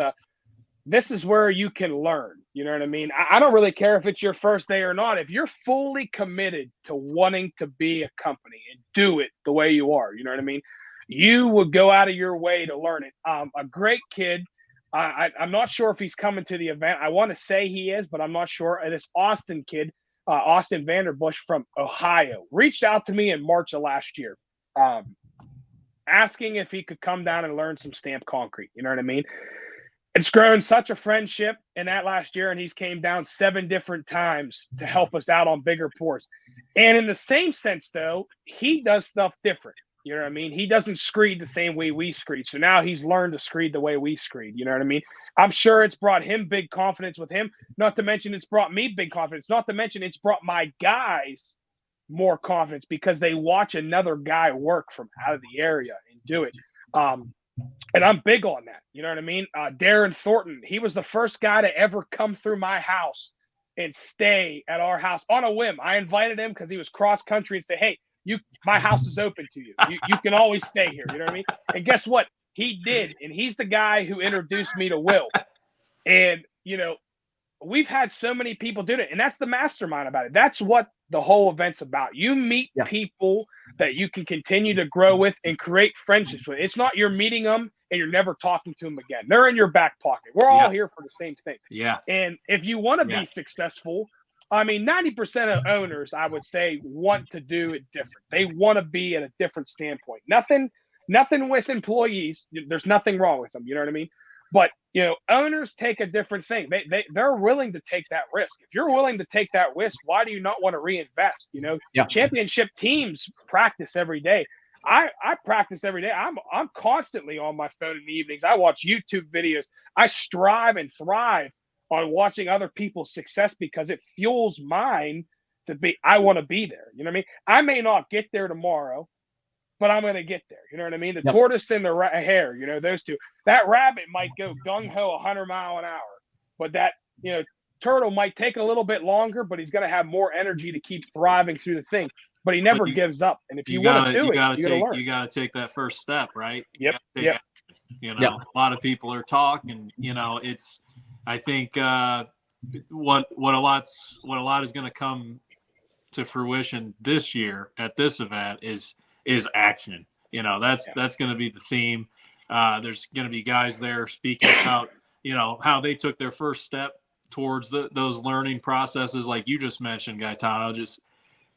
this is where you can learn, you know what I mean? I don't really care if it's your first day or not. If you're fully committed to wanting to be a company and do it the way you are, you know what I mean? You would go out of your way to learn it. A great kid. I'm not sure if he's coming to the event. I want to say he is, but I'm not sure. And this Austin kid, Austin Vanderbush from Ohio, reached out to me in March of last year, asking if he could come down and learn some stamped concrete. You know what I mean? It's grown such a friendship in that last year, and he's came down 7 different times to help us out on bigger pours. And in the same sense, though, he does stuff different. You know what I mean? He doesn't screed the same way we screed. So now he's learned to screed the way we screed. You know what I mean? I'm sure it's brought him big confidence with him. Not to mention it's brought me big confidence. Not to mention it's brought my guys more confidence because they watch another guy work from out of the area and do it. And I'm big on that. You know what I mean? Darren Thornton, he was the first guy to ever come through my house and stay at our house on a whim. I invited him because he was cross country and say, hey, my house is open to you. You can always stay here. You know what I mean? And guess what? He did. And he's the guy who introduced me to Will. And, we've had so many people do it. And that's the mastermind about it. That's what the whole event's about. You meet people that you can continue to grow with and create friendships with. It's not you're meeting them and you're never talking to them again. They're in your back pocket. We're all here for the same thing. Yeah. And if you want to be successful, 90% of owners, I would say, want to do it different. They want to be at a different standpoint. Nothing with employees. There's nothing wrong with them. You know what I mean? But, owners take a different thing. They're willing to take that risk. If you're willing to take that risk, why do you not want to reinvest? Championship teams practice every day. I practice every day. I'm constantly on my phone in the evenings. I watch YouTube videos. I strive and thrive on watching other people's success because it fuels mine I want to be there. You know what I mean? I may not get there tomorrow, but I'm going to get there. You know what I mean? The tortoise and the hare, those two. That rabbit might go gung-ho 100 mile an hour, but that, turtle might take a little bit longer, but he's going to have more energy to keep thriving through the thing. But he never gives up. And if you want to do it, you got to learn. You got to take that first step, right? Yep. A lot of people are talking, it's, I think what a lot is going to come to fruition this year at this event is action. That's going to be the theme. There's going to be guys there speaking about how they took their first step towards those learning processes, like you just mentioned, Gaetano. Just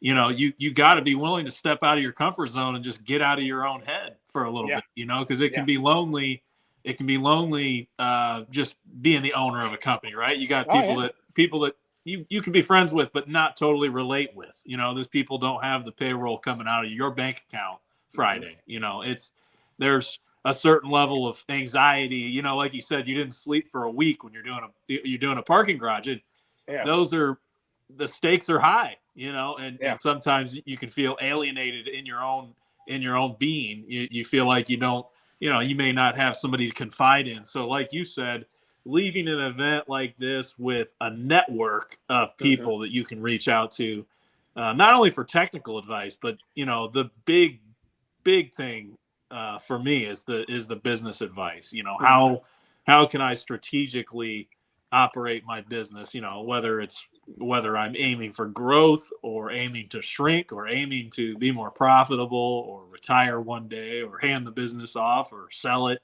you got to be willing to step out of your comfort zone and just get out of your own head for a little bit, because it can be lonely. It can be lonely just being the owner of a company, right? You got people that you can be friends with, but not totally relate with. Those people don't have the payroll coming out of your bank account Friday. There's a certain level of anxiety. Like you said, you didn't sleep for a week when you're doing a parking garage. The stakes are high, and sometimes you can feel alienated in your own being. You feel like you don't. You may not have somebody to confide in. So like you said, leaving an event like this with a network of people that you can reach out to, not only for technical advice, but, the big thing for me is the business advice. How can I strategically operate my business, whether I'm aiming for growth or aiming to shrink or aiming to be more profitable or retire one day or hand the business off or sell it.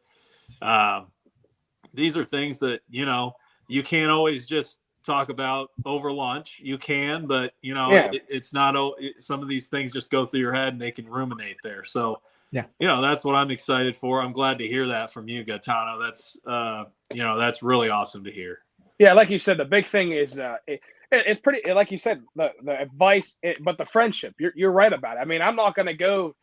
These are things that, you can't always just talk about over lunch, you can, but Yeah. it's not, some of these things just go through your head and they can ruminate there. So, Yeah. That's what I'm excited for. I'm glad to hear that from you, Gaetano. That's, that's really awesome to hear. Yeah. Like you said, the big thing is, it's pretty, like you said, the advice, but the friendship, you're right about it. I mean, I'm not going to go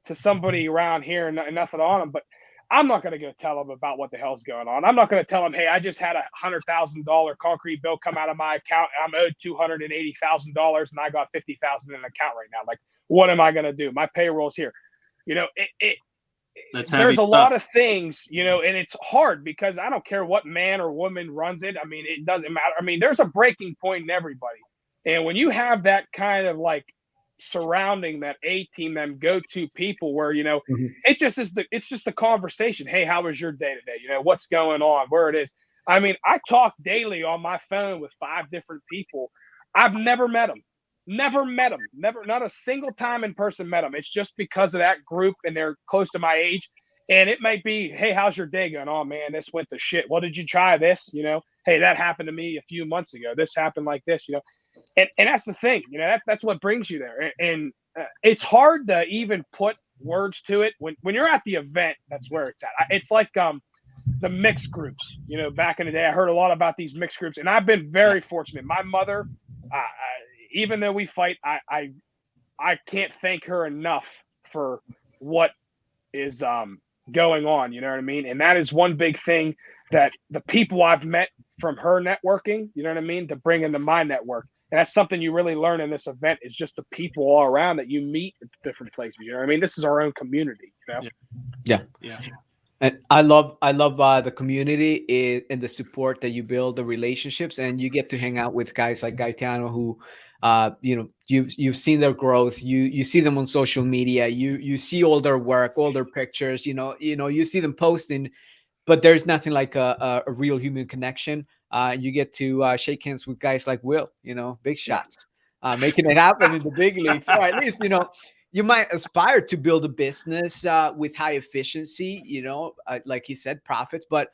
to somebody around here and nothing on them, but I'm not going to go tell them about what the hell's going on. I'm not going to tell them, hey, I just had $100,000 concrete bill come out of my account. I'm owed $280,000 and I got $50,000 in an account right now. Like, what am I going to do? My payroll's here. There's a lot of things, and it's hard because I don't care what man or woman runs it. I mean, it doesn't matter. I mean, there's a breaking point in everybody. And when you have that kind of like surrounding that A team, them go-to people where, it just is it's just the conversation. Hey, how was your day today? What's going on, where it is. I mean, I talk daily on my phone with 5 different people. I've never met them. Never, not a single time in person met them. It's just because of that group and they're close to my age. And it might be, hey, how's your day going? Oh man, this went to shit. Well, did you try this? Hey, that happened to me a few months ago. This happened like this, and that's the thing, that's what brings you there. And it's hard to even put words to it when you're at the event. That's where it's at. It's like the mixed groups, back in the day, I heard a lot about these mixed groups, and I've been very fortunate. My mother, even though we fight, I can't thank her enough for what is going on. You know what I mean? And that is one big thing that the people I've met from her networking, to bring into my network. And that's something you really learn in this event is just the people all around that you meet at different places. You know what I mean? This is our own community, Yeah. And I love the community and the support that you build, the relationships, and you get to hang out with guys like Gaetano who, you've seen their growth. You see them on social media. You see all their work, all their pictures. You see them posting, but there's nothing like a real human connection. You get to shake hands with guys like Will. Big shots, making it happen in the big leagues, or at least you might aspire to build a business with high efficiency, like he said, profits. But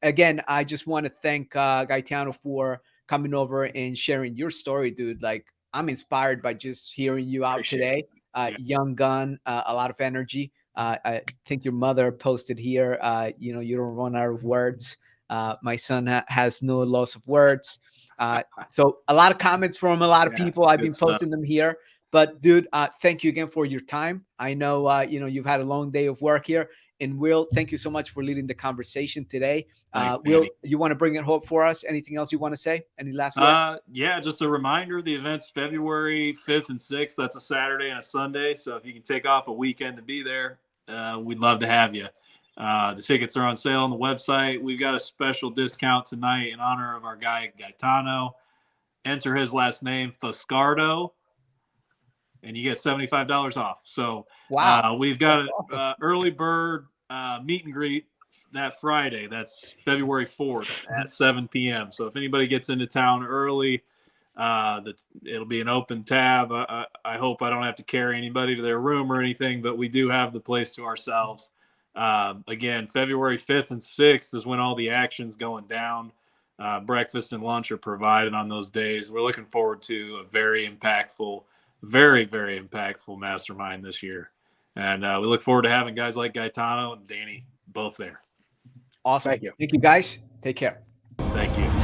again, I just want to thank Gaetano for coming over and sharing your story, dude. Like, I'm inspired by just hearing you out today. Young gun, a lot of energy. I think your mother posted here, you don't run out of words. My son has no loss of words. So a lot of comments from a lot of people. I've been posting them here. But dude, thank you again for your time. I know, you've had a long day of work here. And Will, thank you so much for leading the conversation today. Thanks, Will, you want to bring it home for us? Anything else you want to say? Any last words? Yeah, just a reminder, the event's February 5th and 6th. That's a Saturday and a Sunday. So if you can take off a weekend to be there, we'd love to have you. The tickets are on sale on the website. We've got a special discount tonight in honor of our guy, Gaetano. Enter his last name, Fuscardo, and you get $75 off. So wow, we've got an early bird meet and greet that Friday. That's February 4th at 7 p.m. So if anybody gets into town early, it'll be an open tab. I hope I don't have to carry anybody to their room or anything, but we do have the place to ourselves. Again, February 5th and 6th is when all the action's going down. Breakfast and lunch are provided on those days. We're looking forward to a very impactful, very, very impactful mastermind this year. And we look forward to having guys like Gaetano and Danny both there. Awesome. Thank you. Thank you, guys. Take care. Thank you.